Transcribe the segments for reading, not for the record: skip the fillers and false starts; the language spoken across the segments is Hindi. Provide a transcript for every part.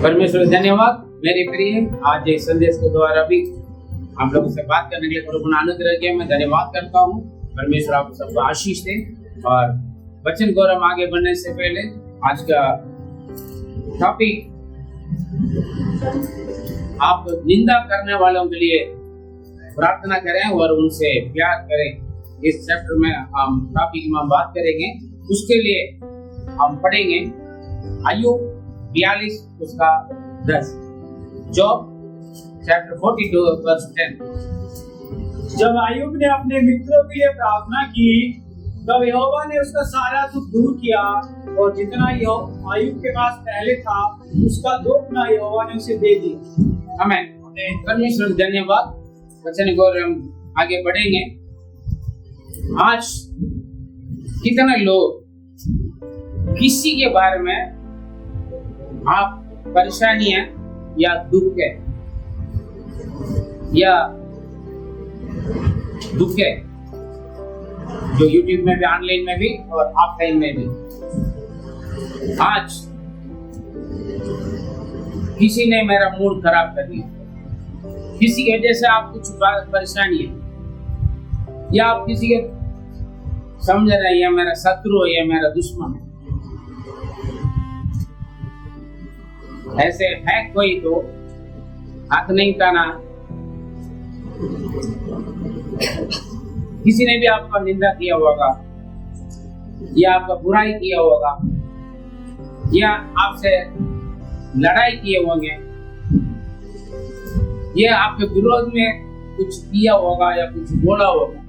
परमेश्वर धन्यवाद मेरे प्रिय, आज इस संदेश के द्वारा भी आप लोगों से बात करने के लिए प्रभु ने अनुग्रह किया। मैं धन्यवाद करता हूँ। परमेश्वर आप सबको आशीष दे। और वचन गौरव आगे बढ़ने से पहले आज का टॉपिक, आप निंदा करने वालों के लिए प्रार्थना करें और उनसे प्यार करें। इस चैप्टर में हम टॉपिक में बात करेंगे। उसके लिए हम पढ़ेंगे अय्यूब 42 उसका 10, जॉब चैप्टर 42 वर्स 10। जब अय्यूब ने अपने मित्रों के लिए प्रार्थना की तब यहोवा ने उसका सारा दुख दूर किया और जितना अय्यूब के पास पहले था उसका दुगना यहोवा ने उसे दे दिया। हमें परमेश्वर धन्यवाद। वचन को हम आगे बढ़ेंगे। आज कितने लोग किसी के बारे में आप परेशानी है या दुख है जो यूट्यूब में भी, ऑनलाइन में भी और ऑफलाइन में भी। आज किसी ने मेरा मूड खराब कर दिया, किसी की वजह से आप कुछ परेशानी है, या आप किसी के समझ रहे हैं मेरा शत्रु है या मेरा दुश्मन है। ऐसे है कोई तो हाथ नहीं उठाना। किसी ने भी आपका निंदा किया होगा या आपका बुराई किया होगा या आपसे लड़ाई किए होंगे या आपके विरोध में कुछ किया होगा या कुछ बोला होगा।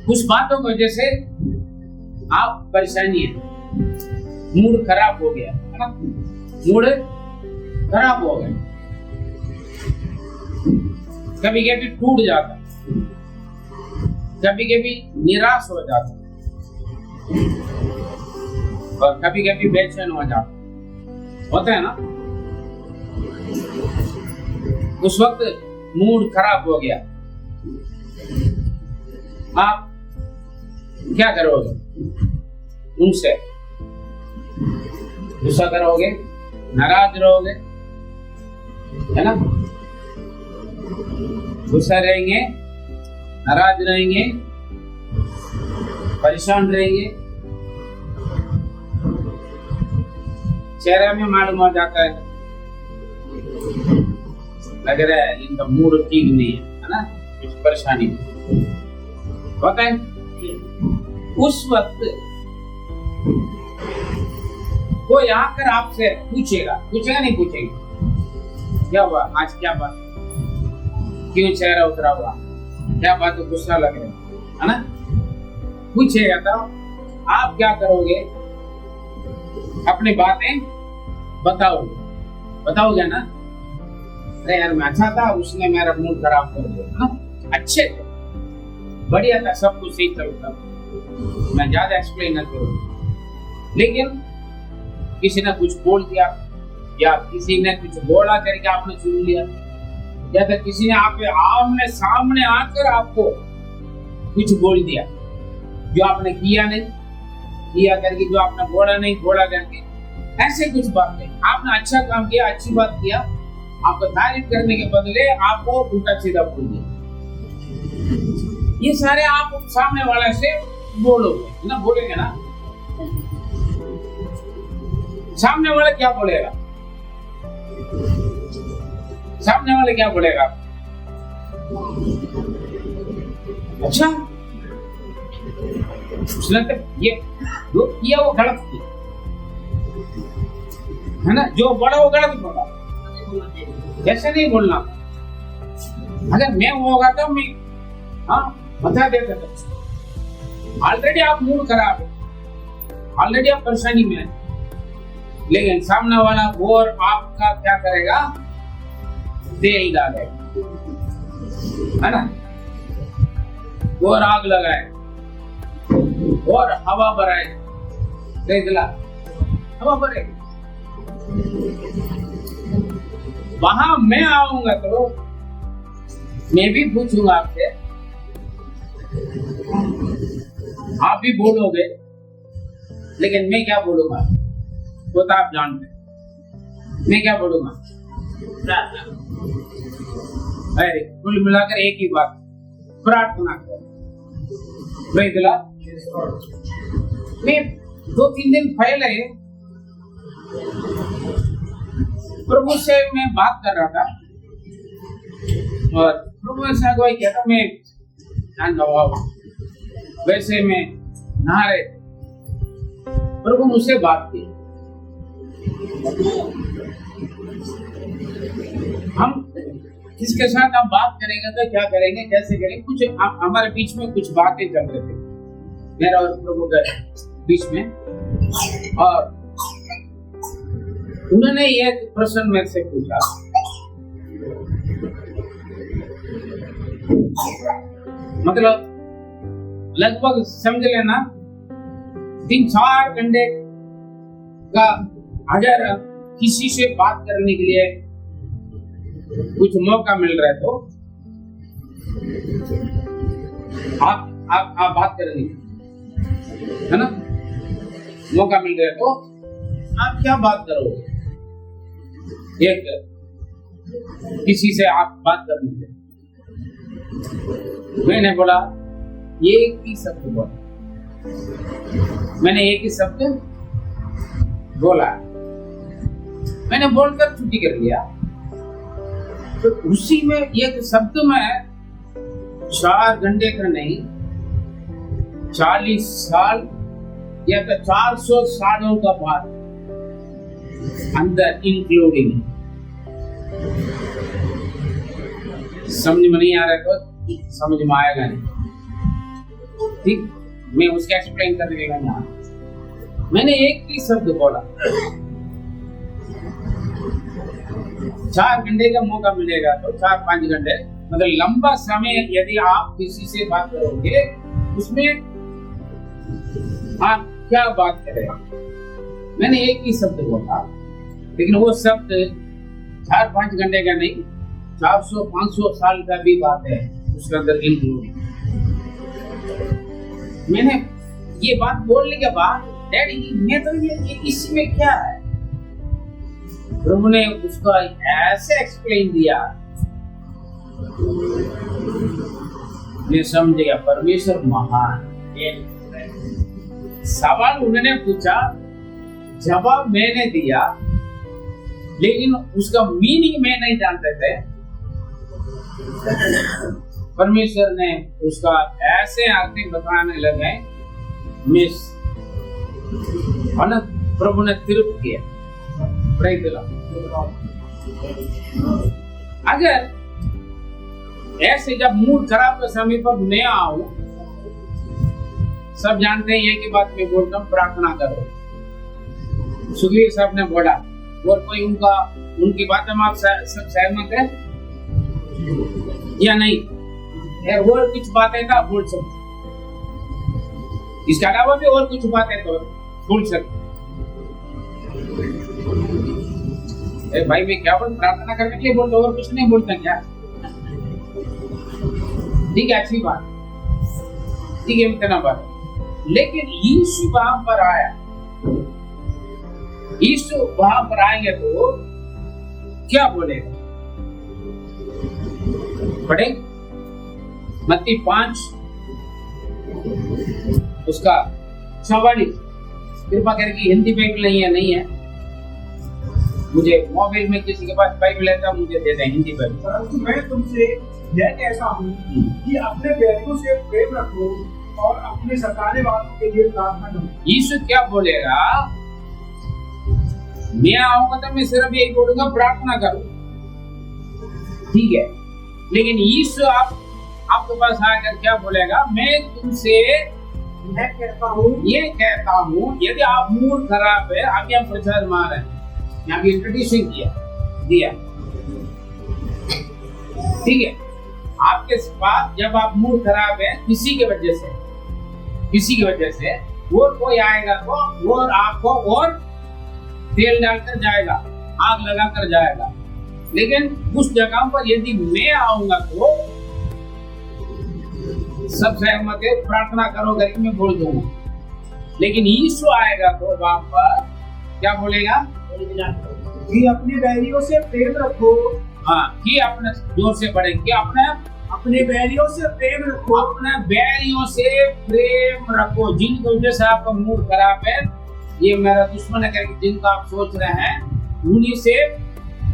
कुछ बातों की वजह से आप परेशानी है, मूड खराब हो गया है ना, मूड खराब हो गया। कभी कभी टूट जाता है, कभी कभी निराश हो जाता है और कभी कभी बेचैन हो जाता होता है ना। उस वक्त मूड खराब हो गया, आप क्या करोगे? उनसे गुस्सा करोगे, नाराज रहोगे, है ना? गुस्सा रहेंगे, नाराज रहेंगे, परेशान रहेंगे। चेहरे में मालूम हो जाता है, लग रहा है इनका मूड ठीक नहीं है ना, कुछ परेशानी होता है। उस वक्त कोई आकर आपसे पूछेगा नहीं पूछेगा, क्या हुआ आज, क्या बात, क्यों चेहरा उतरा हुआ, क्या बात है, गुस्सा लग रहा है ना, पूछेगा। तो आप क्या करोगे? अपनी बातें बताओगे ना। अरे यार मैं अच्छा था, उसने मेरा मूड खराब कर दिया ना, अच्छे थे, बढ़िया था, सब कुछ सही चलता, मैं ज्यादा एक्सप्लेन न करूँ। लेकिन किसी ने कुछ बोल दिया या किसी ने कुछ बोला करके आपने सुन लिया, या फिर किसी ने आपने सामने आकर आपको कुछ बोल दिया जो आपने किया करके, जो आपने बोला करके, ऐसे कुछ बातें। आपने अच्छा काम किया, अच्छी बात किया, आपको तारीफ करने के बदले आपको उल्टा सीधा बोल दिया। ये सारे आप सामने वाले से बोलोगे ना, बोलेंगे ना। सामने वाला क्या बोलेगा? सामने वाले क्या बोलेगा? अच्छा, उसने तो ये जो किया वो गलत किया, है ना, जो बोला वो गलत बोला। ऐसे नहीं बोलना। अगर मैं होगा तो मैं बता देता था। ऑलरेडी आप मूड खराब है, ऑलरेडी आप परेशानी में है, लेकिन सामने वाला वो और आपका क्या करेगा? दे ही डालेगा, है ना, और आग लगाए और हवा भराए, हवा भरेगी। वहां मैं आऊंगा तो मैं भी पूछूंगा आपसे, आप भी बोलोगे, लेकिन मैं क्या बोलूंगा? वो तो आप जानते हैं। मैं क्या बोलूंगा? अरे कुल मिलाकर एक ही बात, प्रार्थना करो। मैं 2-3 दिन पहले प्रभु से मैं बात कर रहा था और प्रभु ऐसा अगुवाई किया था। मैं वैसे में नहा रहे थे, प्रभु मुझसे बात की। हम किसके साथ हम बात करेंगे तो क्या करेंगे, कैसे करेंगे, कुछ हमारे बीच में कुछ बातें चल रही थी मेरा और प्रभु के बीच में। और उन्होंने एक प्रश्न मेरे से पूछा, मतलब लगभग समझ लेना 3-4 घंटे का अगर किसी से बात करने के लिए कुछ मौका मिल रहा है तो आप बात करेंगे, है ना? मौका मिल रहा है तो आप क्या बात करोगे? एक किसी से आप बात करेंगे। मैंने बोला एक ही शब्द बोला, मैंने एक ही शब्द बोला, मैंने बोलकर छुट्टी कर लिया। तो उसी में एक शब्द में 4 घंटे का नहीं, 40 साल या तो 400 सालों का बात अंदर इंक्लूडिंग। समझ में नहीं आ रहा तो समझ में आएगा नहीं, ठीक? मैं उसका एक्सप्लेन कर देगा यहाँ। मैंने एक ही शब्द बोला, 4 घंटे का मौका मिलेगा तो 4-5 घंटे, मतलब लंबा समय यदि आप किसी से बात करोगे उसमें आप क्या बात करेंगे? मैंने एक ही शब्द बोला, लेकिन वो शब्द 4-5 घंटे का नहीं, 400-500 साल का भी बात है उसके अंदर इंक्लूड। मैंने ये बात बोलने के बाद डैडी मैं तो ये इसमें क्या है, प्रभु ने उसका ऐसे एक्सप्लेन दिया, मैं समझ गया परमेश्वर महान। सवाल उन्होंने पूछा, जवाब मैंने दिया, लेकिन उसका मीनिंग मैं नहीं जानते थे। परमेश्वर ने उसका ऐसे आगे बताने लगे, मिस प्रभु ने तृप्त किया। अगर ऐसे जब मूड खराब के समय पर मैं आऊं, सब जानते हैं ये की बात मैं बोलता हूँ, प्रार्थना करो। सुखवीर साहब ने बोला, और कोई उनकी बातों में आप सब सहमत है या नहीं? और कुछ बातें तो आप बोल सकते, इसके अलावा भी और कुछ बातें तो बोल सकते। भाई मैं क्या बोल, प्रार्थना करने के लिए बोलता, और कुछ नहीं बोलता क्या? ठीक है, अच्छी बात, ठीक है, इतना बात। लेकिन यीशु वहां पर आया, यीशु वहां पर आएंगे तो क्या बोलेगा? पढ़े मत्ती 5 उसका 44। कृपा करके हिंदी बाइबल नहीं है, मुझे मोबाइल में किसी के पास बाइबल है तो मुझे दे दें हिंदी बाइबल। परंतु मैं तुमसे यह कहता हूँ कि अपने बैरियों से प्रेम रखो और अपने सताने वालों के लिए प्रार्थना करो। यीशु क्या बोलेगा? मैं आऊंगा तो मैं सिर्फ यही बोलूंगा, प्रार्थना करो, ठीक है। लेकिन यीशु आपके पास आकर क्या बोलेगा? मैं तुमसे ये कहता हूँ, यदि आप मूड खराब है, अभी हम प्रचार मार रहे हैं, यहाँ भी इंट्रोड्यूसिंग दिया, ठीक है। आपके पास जब आप मूड खराब है किसी की वजह से, वो कोई आएगा तो वो आपको और तेल डालकर जाएगा, आग लगाकर जाएगा। लेकिन उस जगह पर यदि मैं आऊंगा तो सब सहमत है, प्रार्थना करो करके मैं बोल दूंगा। लेकिन यीशु आएगा तो वहां पर क्या बोलेगा? कि अपने बैरियों से प्रेम रखो। हाँ, कि अपने जोर से पढ़े, कि अपने बैरियों से प्रेम रखो। अपने बैरियों से प्रेम रखो। जिनकी वजह से आपका मूड खराब है, ये मेरा दुश्मन है करके जिनका आप सोच रहे हैं, उन्हीं से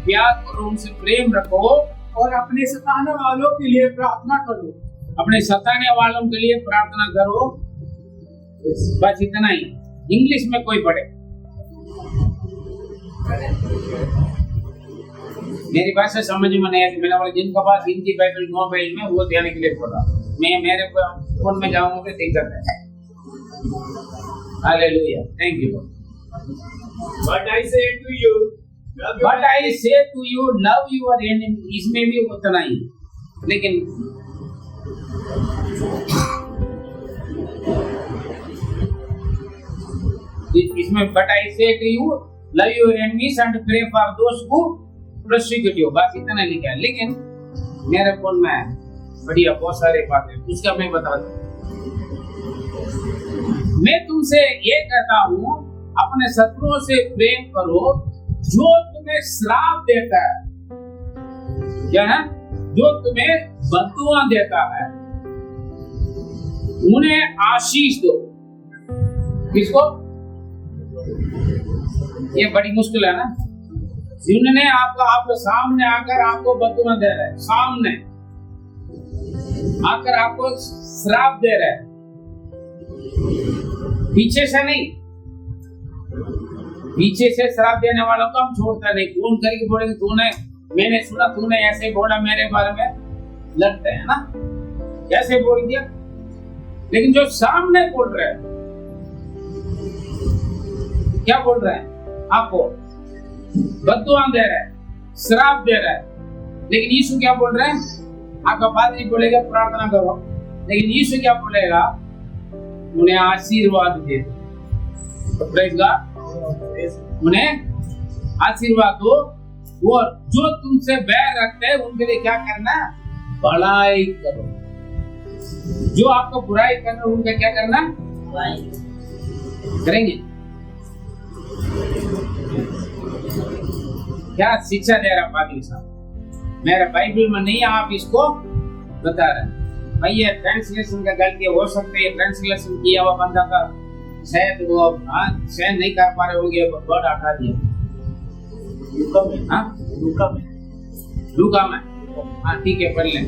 प्यार करो, उनसे प्रेम रखो और अपने सताने वालों के लिए प्रार्थना करो। अपने सताने वालों के लिए प्रार्थना करो। बस इतना ही। इंग्लिश में कोई पढ़े। मेरी भाषा समझ में नहीं आती, मैंने बोला जिनके पास हिंदी बाइबल मोबाइल में वो देने के लिए बोला। मैं मेरे फोन में जाऊंगा तो दिक्कत है। Hallelujah, thank you. But I say to you, But I say to you, love your enemy. इसमें भी उतना ही, लेकिन इसमें but I say to you, love your enemies and pray for those who persecute you. बस इतना लिखा है, लेकिन मेरे फोन में बढ़िया बहुत सारे बातें, उसका मैं बता दूं। मैं तुमसे ये कहता हूँ, अपने शत्रुओं से प्रेम करो, जो तुम्हें श्राप देता है, क्या है? जो तुम्हें बद्दुआ देता है, उन्हें आशीष दो। किसको? ये बड़ी मुश्किल है ना। जिन्होंने आपको सामने आकर आपको बद्दुआ दे रहा है, सामने आकर आपको श्राप दे रहा है, पीछे से नहीं। पीछे से श्राप देने वालों को हम छोड़ता नहीं। फोन करके बोलेंगे तूने, मैंने सुना तूने ऐसे बोला मेरे बारे में, लगता है ना कैसे बोल दिया। लेकिन जो सामने बोल रहे हैं, क्या बोल रहे हैं? आपको बद्दुआ दे रहा है, श्राप दे रहा है। लेकिन यीशु क्या बोल रहे हैं? आपका पादरी बोलेगा प्रार्थना करो, लेकिन यीशु क्या बोलेगा? उन्हें आशीर्वाद दे दो। Praise God. उन्हें आशीर्वाद दो। और जो तुमसे बैर रखते हैं उनके लिए क्या करना? भलाई करो। जो आपको बुराई कर रहे हैं उनका क्या करना? करेंगे। क्या शिक्षा दे रहा पादरी साहब? मेरे बाइबल में नहीं, आप इसको बता रहे भाई। ये ट्रांसलेशन का गलती हो सकती है, ट्रांसलेशन किया हुआ बंदा का शायद वो सहन नहीं कर पा रहे होंगे, वर्ड हटा दिया। लूका में हाँ ठीक है, पढ़ लें।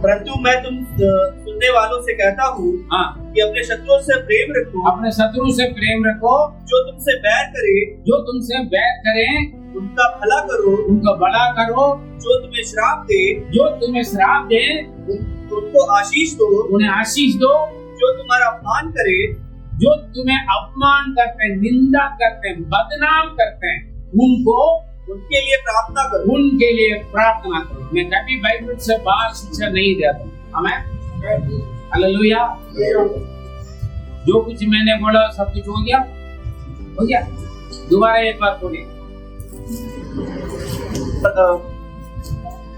परंतु मैं तुम सुनने वालों से कहता हूँ हाँ, कि अपने शत्रुओं से प्रेम रखो। अपने शत्रु से प्रेम रखो। जो तुमसे बैर करे, जो तुमसे बैर करें उनका भला करो। उनका भला करो। जो तुम्हें श्राप दे, जो तुम्हें श्राप दे उनको आशीष दो। उन्हें आशीष दो। जो तुम्हारा अपमान करे, जो तुम्हें अपमान करते हैं, निंदा करते हैं, बदनाम करते हैं, उनके लिए प्रार्थना करो। उनके लिए प्रार्थना करो। मैं कभी बाइबल से बाहर शिक्षा नहीं देता। हमें हालेलुया। जो कुछ मैंने बोला सब कुछ हो गया, हो गया। दोबारा एक बार बोलिए।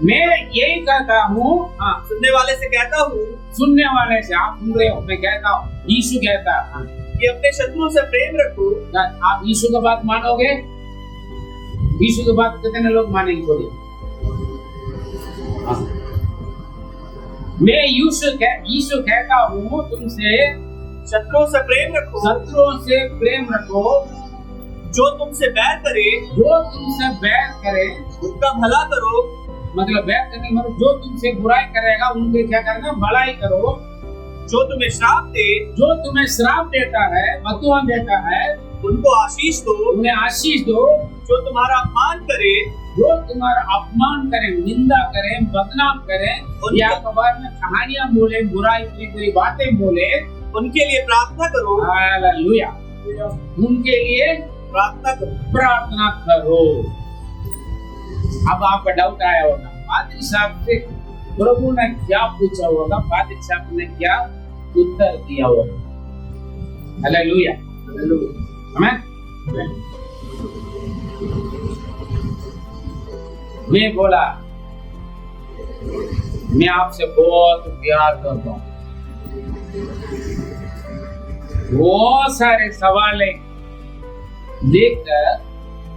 मैं यही कहता हूँ, हाँ, सुनने वाले से कहता हूँ, सुनने वाले से, आप सुन रहे हो, मैं कहता हूँ, यीशु कहता है कि अपने शत्रुओं से प्रेम रखो। आप यीशु की बात मानोगे? यीशु की बात कितने लोग मानेंगे? बोलिए। मैं यीशु कहता हूँ तुमसे, शत्रुओं से प्रेम रखो। शत्रुओं से प्रेम रखो। जो तुमसे बैर करे, जो तुमसे बैर करे उनका भला करो। मतलब बैर करने मतलब जो तुमसे बुराई करेगा उनके क्या करना? भलाई करो। जो तुम्हें श्राप दे, जो तुम्हें श्राप देता है, बदुआ देता है, उनको आशीष दो। उन्हें आशीष दो। जो तुम्हारा अपमान करे, जो तुम्हारा अपमान करे, निंदा करे, बदनाम करे, या अखबार में कहानियां बोले, बुराई बुरी बातें बोले, उनके लिए प्रार्थना करो। हालेलुया। उनके लिए प्रार्थना करो। अब आपका डाउट आया होगा, पादरी साहब से प्रभु ने क्या पूछा होगा, पादरी साहब ने क्या उत्तर दिया होगा? हालेलुया। आमीन। मैं बोला, मैं आपसे बहुत प्यार करता हूँ, बहुत सारे सवाल देखकर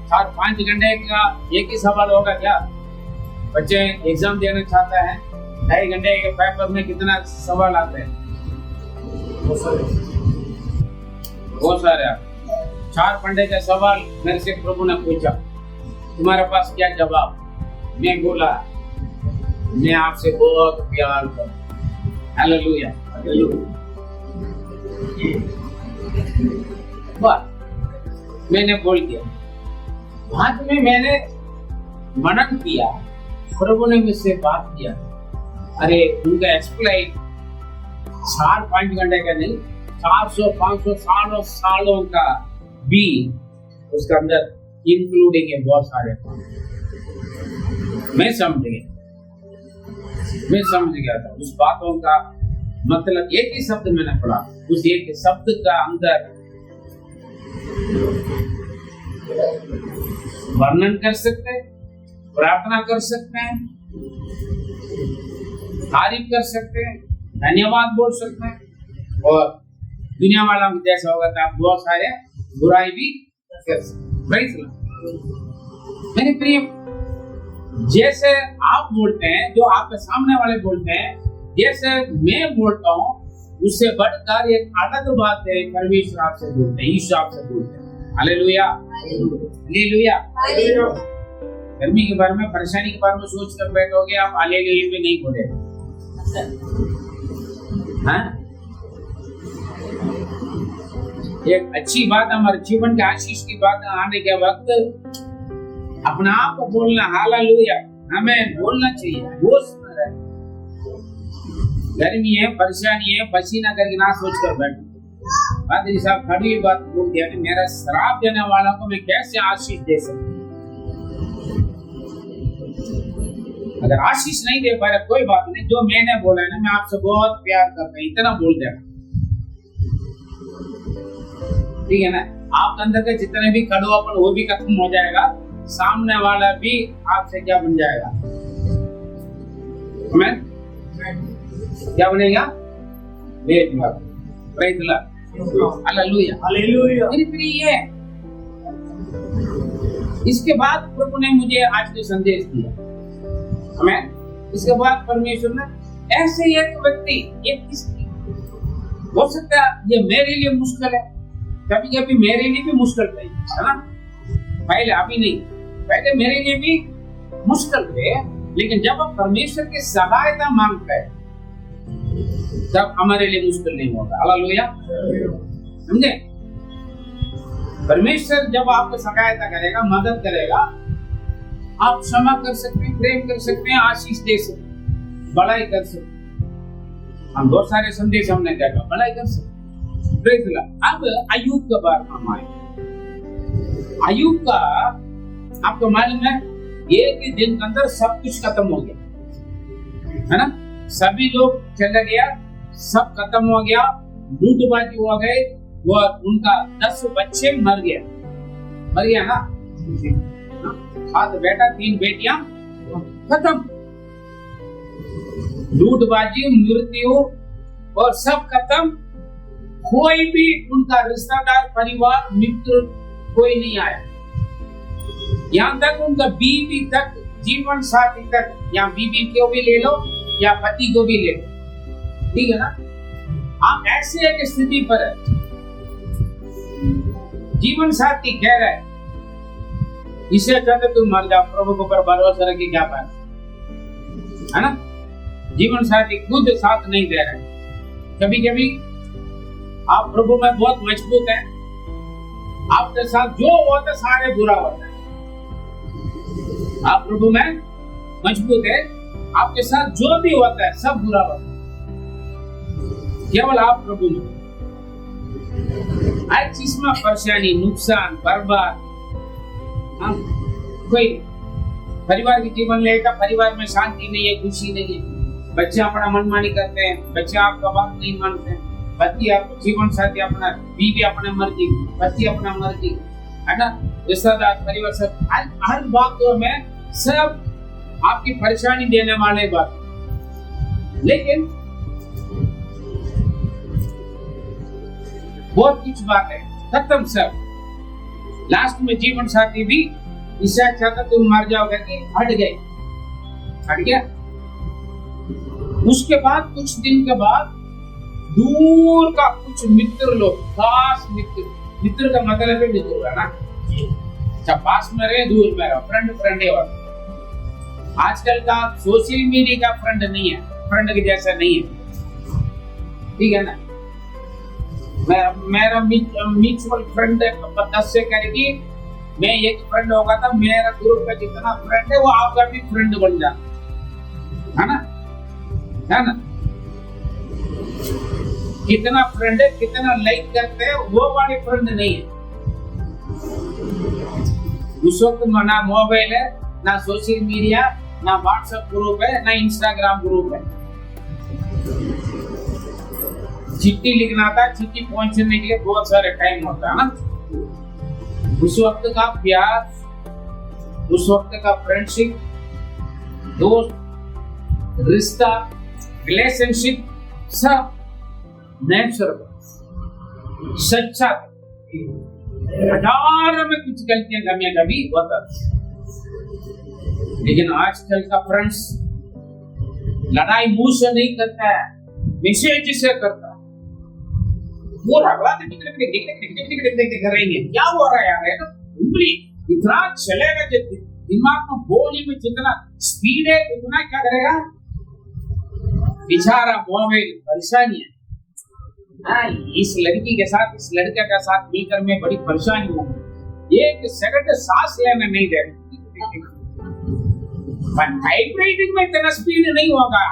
4-5 घंटे का एक ही सवाल होगा क्या? बच्चे एग्जाम देना चाहता है, 2.5 घंटे के पेपर में कितना सवाल आते हैं? बहुत सारे। 4 घंटे का सवाल मेरे से प्रभु ने पूछा, तुम्हारे पास क्या जवाब? मैं बोला, मैं आपसे बहुत प्यार करता हूं। हालेलुया। बस मैंने बोल दिया। बाद में मैंने मनन किया, प्रभु ने मुझसे बात किया। अरे उनका एक्सप्लेन 4-5 घंटे का नहीं, 400-500 सालों का भी उसके अंदर इंक्लूडिंग है बहुत सारे। मैं समझ गया था उस बातों का मतलब। एक ही शब्द मैंने पढ़ा, उस एक शब्द का अंदर वर्णन कर सकते हैं, प्रार्थना कर सकते हैं, तारीफ कर सकते हैं, धन्यवाद बोल सकते हैं, और दुनिया वाला जैसा होगा तो आप बहुत सारे बुराई भी कर सकते हैं। मेरे प्रिय, जैसे आप बोलते हैं, जो आपके सामने वाले बोलते हैं, जैसे मैं बोलता हूँ, उससे बढ़कर एक अलग बात है। परमेश्वर आपसे बोलते हैं, यीशु आपसे बोलते हैं। Hallelujah, hallelujah. गर्मी के बारे में, परेशानी के बारे में सोच कर बैठोगे आप, हालेलुया भी नहीं बोले। हाँ, एक अच्छी बात, हमारे जीवन के आशीष की बात आने के वक्त अपना आप को बोलना, हालेलुया, हमें बोलना चाहिए। होश में रहे। गर्मी है, परेशानी है, पसीना करके ना सोच कर बैठो। पादरी साहब खड़ी हुई बात बोल दिया कि मेरा श्राप देने वाला को मैं कैसे आशीष दे सकता हूँ? अगर आशीष नहीं दे पा रहे, कोई बात नहीं, जो मैंने बोला है ना, मैं आपसे बहुत प्यार करता हूँ, इतना बोल देना, ठीक है ना? आपके अंदर के जितने भी कड़वापन वो भी खत्म हो जाएगा, सामने वाला भी आपसे क्या बन जाएगा? आमीन। क्या बनेगा? Praise the Lord, hallelujah, hallelujah. मेरे प्रिय, इसके बाद प्रभु ने मुझे आज के संदेश दिया। आमीन। इसके बाद परमेश्वर ने ऐसे एक व्यक्ति, एक हो सकता है ये मेरे लिए मुश्किल है, कभी कभी मेरे लिए भी मुश्किल है ना? पहले, अभी नहीं, पहले मेरे लिए भी मुश्किल है, लेकिन जब हम परमेश्वर की सहायता मांगते हैं तब हमारे लिए मुश्किल नहीं होता। हालेलुया, समझे? परमेश्वर जब आपको सहायता करेगा, मदद करेगा, आप क्षमा कर सकते हैं, प्रेम कर सकते हैं, आशीष दे सकते हैं, भलाई कर सकते हैं। हम बहुत सारे संदेश हमने देखा, भलाई कर सकते हैं। Praise the Lord. अब अय्यूब के बारे में हम आए। अय्यूब का आपको मालूम है, एक ही दिन के अंदर सब कुछ खत्म हो गया, है ना? सभी लोग चले गया, सब खत्म हो गया, लूटबाजी हो गए, और उनका 10 बच्चे मर गया ना? 7 बेटा 3 बेटियां, खत्म। लूटबाजी, मृत्यु और सब खत्म। कोई भी उनका रिश्तेदार, परिवार, मित्र कोई नहीं आया। यहाँ तक उनका बीवी तक, जीवन साथी तक, या बीवी को भी ले लो या पति को भी ले लो, ठीक है ना? आप ऐसे एक स्थिति पर है, जीवन साथी कह रहा है इसे कहते तुम मर जाओ, प्रभु के ऊपर भरोसा रखिए, क्या पाए, है ना? जीवन साथी खुद साथ नहीं दे रहे। कभी कभी आप प्रभु में बहुत मजबूत हैं, आपके साथ जो होता है सारे बुरा होता है। आप प्रभु में मजबूत है, आपके साथ जो भी होता है सब बुरा होता है। केवल आप प्रभु में, हर चीज में परेशानी, नुकसान, बर्बाद। कोई परिवार के जीवन लेगा, परिवार में शांति नहीं है, खुशी नहीं है, बच्चे अपना मनमानी करते हैं, बच्चे आपका बात नहीं मानते हैं, पति आप, जीवन साथी अपना, बीवी अपना मर्जी, पति अपना मर्जी, है ना? रिश्तेदार, परिवार, सब हर बात में सब आपकी परेशानी देने वाले बात। लेकिन बहुत कुछ बात है, खत्म सब। लास्ट में जीवन साथी भी इससे अच्छा था तुम मर जाओगे कि हट गए, हट गया। उसके बाद कुछ दिन के बाद दूर का कुछ मित्र लोग, खास मित्र, मित्र का मतलब है मित्र है ना, जब पास में रहे दूर में रहो, फ्रेंड फ्रेंड है। और आजकल का सोशल मीडिया का फ्रेंड नहीं है, फ्रेंड के जैसा नहीं है, ठीक है ना। मेरा म्यूचुअल फ्रेंड 10 से करेगी, मैं एक फ्रेंड होगा था, मेरा ग्रुप में जितना फ्रेंड है वो आपका भी फ्रेंड बन जाता है ना, है ना। कितना फ्रेंड है, कितना लाइक करते हैं, वो वाले फ्रेंड नहीं है। उस वक्त ना मोबाइल है, ना सोशल मीडिया, ना व्हाट्सएप ग्रुप है, ना इंस्टाग्राम ग्रुप है। चिट्ठी लिखना था, चिट्ठी पहुंचने के लिए बहुत सारे टाइम होता है ना। उस वक्त का प्यार, उस वक्त का फ्रेंडशिप, दोस्त, रिश्ता, रिलेशनशिप सब नेचुरल, सच्चा। हजार में कुछ गलतियां कमियां कभी होता, लेकिन आजकल का फ्रेंड्स लड़ाई मुंह से नहीं करता है, मैसेज से करता है। पूरा बात करेंगे, क्या हो रहा है यार, है ना। उंगली इतना चलेगा, दिमाग में बोली में जितना स्पीड है उतना क्या करेगा बेचारा मोबाइल, परेशानी है। इस लड़की के साथ, इस लड़के के साथ मिलकर मैं बड़ी परेशानी हूँ, एक सेकंड सांस लेने नहीं दे रही। टाइपराइटिंग में इतना स्पीड नहीं होगा,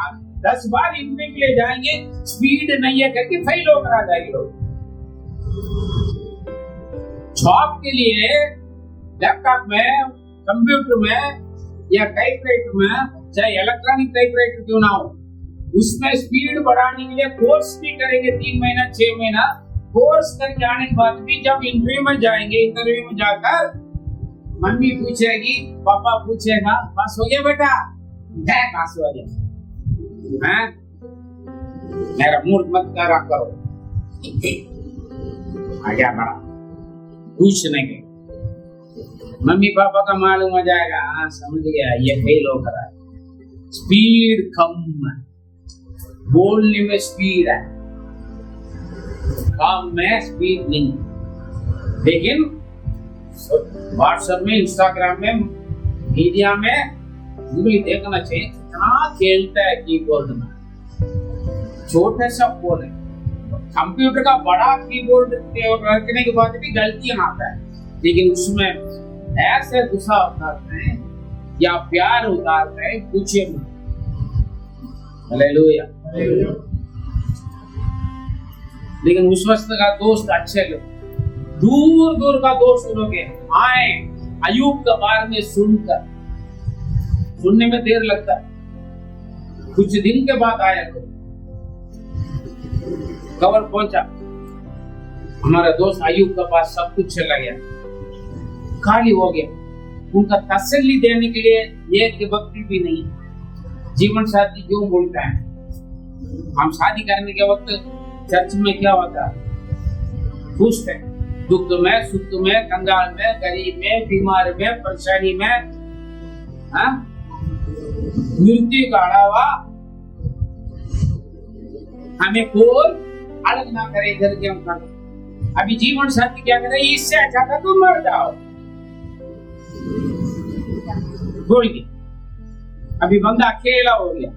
10 बार लिखने के लिए जाएंगे, स्पीड नहीं है करके फेल होकर आ जाएंगे लोग। जॉब के लिए लैपटॉप में, कंप्यूटर में या टाइपराइटर में, चाहे इलेक्ट्रॉनिक टाइपराइटर क्यों ना हो, उसमें स्पीड बढ़ाने के लिए कोर्स भी करेंगे, 3 महीना 6 महीना कोर्स करके आने के बाद भी जब इंटरव्यू में जाएंगे, इंटरव्यू में जाकर मम्मी पूछेगी, पापा पूछेगा, पास हो गया बेटा, पास हो गया, मेरा मूड मत करा करो, आगे बढ़ा, कुछ नहीं गए। मम्मी पापा का मालूम हो जाएगा, हाँ समझ गया ये फेल हो कर, स्पीड कम है, बोलने में स्पीड है, काम में स्पीड नहीं। लेकिन व्हाट्सएप में, इंस्टाग्राम में, मीडिया में उंगली देखना चाहिए, कितना खेलता है कीबोर्ड में। छोटे सा फोन है, कंप्यूटर का बड़ा कीबोर्ड रखने के बाद भी गलतियां आता है, लेकिन उसमें ऐसे गुस्सा उतारते हैं या प्यार उतारते हैं, पूछे मत। हालेलुया। लेकिन उस वक्त का दोस्त अच्छे लोग, दूर दूर का दोस्त लोग आए, अयूब के बारे में सुनकर, सुनने में देर लगता है, कुछ दिन के बाद आया तो खबर पहुंचा, हमारा दोस्त अयूब के पास सब कुछ चला गया, खाली हो गया। उनका तसल्ली देने के लिए एक वक्त भी नहीं। जीवन साथी क्यों बोलता है, हम शादी करने के वक्त चर्च में क्या होता है, खुश है, दुख में, सुख में, कंगाल में, गरीब में, बीमार में, परेशानी में, मृत्यु का अलावा हमें कोई अलग ना करे, इधर के हम कर। अभी जीवन साथी क्या करे, इससे अच्छा था तुम मर जाओ, बोल गया। अभी बंदा अकेला हो गया,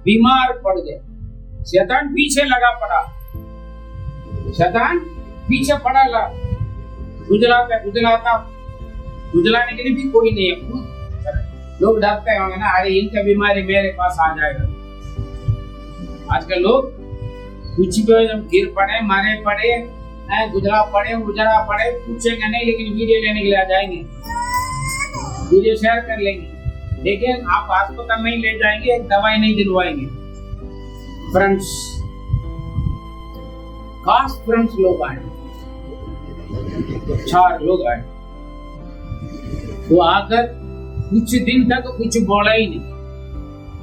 बीमार पड़ गया, शैतान पीछे लगा पड़ा, शैतान पीछे पड़ा ला, गुजराता गुजराने के लिए भी कोई नहीं है। लोग डरते होंगे ना, अरे इनका बीमारी मेरे पास आ जाएगा। आजकल लोग कुछ भी गिर पड़े, मारे पड़े, गुजरा पड़े, पूछेंगे नहीं, लेकिन वीडियो लेने के लिए आ जाएंगे, वीडियो शेयर कर लेंगे, लेकिन आप अस्पताल नहीं ले जाएंगे, दवाई नहीं दिलवाएंगे। फ्रेंड्स, खास फ्रेंड्स लोग आए, 4 लोग आए, वो आकर कुछ दिन तक कुछ बोला ही नहीं।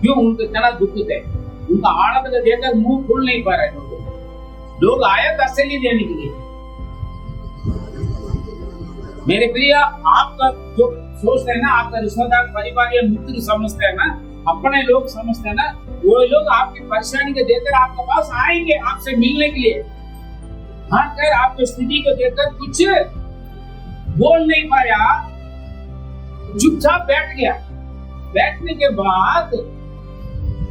क्यों? उनको इतना दुख थे, उनका हालत देखकर मुंह खुल नहीं पा रहे। लोग आए तसल्ली देने के लिए, मेरे प्रिय, आपका जो सोचते हैं ना, आपका रिश्तेदार, परिवार या मित्र समझते हैं ना, अपने लोग समझते हैं ना, वो लोग आपकी परेशानी को देखकर आपके पास आएंगे आपसे मिलने के लिए। हाँ, कर आपकी स्थिति को देखकर कुछ बोल नहीं पाया, चुपचाप बैठ गया। बैठने के बाद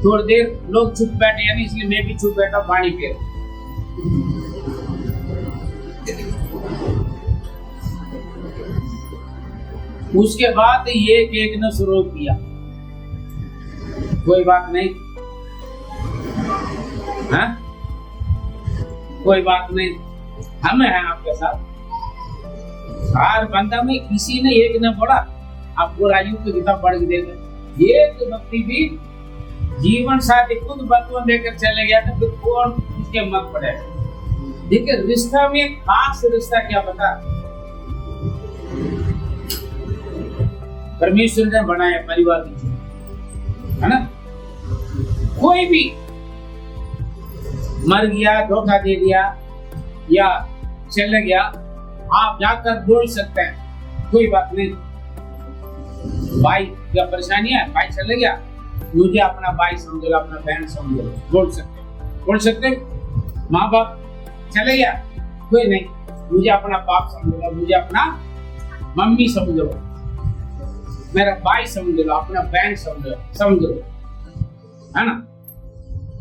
थोड़ी देर लोग चुप बैठे, यानी इसलिए मैं भी चुप बैठा पानी पे। उसके बाद ये कहना शुरू किया, कोई बात नहीं, हाँ कोई बात नहीं, हम हैं आपके साथ। हर बंदा में किसी ने एक ने पढ़ा, आप पूरा आयु की किताब पढ़ के देखें। एक व्यक्ति भी जीवन साथी खुद बंधुओं देकर चले गया तो फिर कौन उसके मत पड़ेगा। देखिए, रिश्ता में खास रिश्ता क्या पता, परमेश्वर ने बनाया परिवार की चीज, है ना। कोई भी मर गया, धोखा दे दिया या चले गया, आप जाकर बोल सकते हैं, कोई बात नहीं, भाई क्या परेशानी है, भाई चले गया, मुझे अपना भाई समझ लो, अपना बहन समझ लो, बोल सकते। माँ बाप चले गया, कोई नहीं, मुझे अपना बाप समझ लो, मुझे अपना मम्मी समझ लो, मेरा भाई समझ लो, अपना बहन समझ लो, है ना।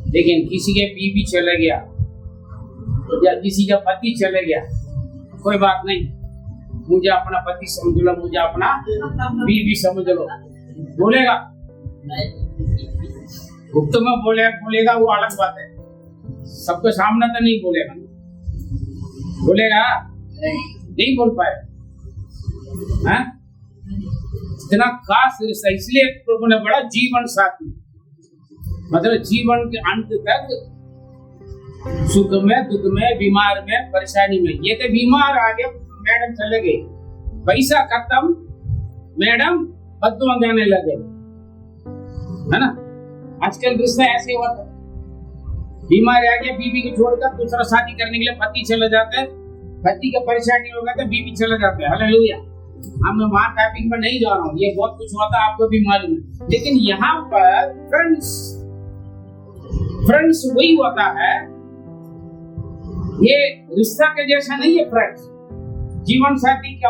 लेकिन किसी के बीवी चले गया या किसी का पति चले गया, कोई बात नहीं, मुझे अपना पति समझ लो, मुझे अपना बीवी समझ लो, बोलेगा? गुप्त में बोलेगा वो अलग बात है, सबके सामने तो नहीं बोलेगा, नहीं बोल पाए, हैं? इतना खास रिश्ता, इसलिए प्रभु ने बड़ा जीवन साथी, मतलब जीवन के अंत तक, सुख में, दुख में, बीमार में, परेशानी में। ये तो बीमार आ गए, मैडम चले गए, पैसा खत्म, मैडम बदुआ देने लगे, है ना। आजकल रिश्ता ऐसे होता है, बीमार आ गया, बीवी को छोड़कर दूसरा शादी करने के लिए पति चले जाते हैं, पति का परेशानी होगा तो बीवी चले जाते हैं। हालेलुया। अब मैं वहां टॉपिक में नहीं जा रहा हूँ, ये बहुत कुछ होता है, आपको भी मालूम है। लेकिन यहाँ पर फ्रेंड्स वही होता है, ये रिश्ता के जैसा नहीं है। फ्रेंड्स जीवन साथी का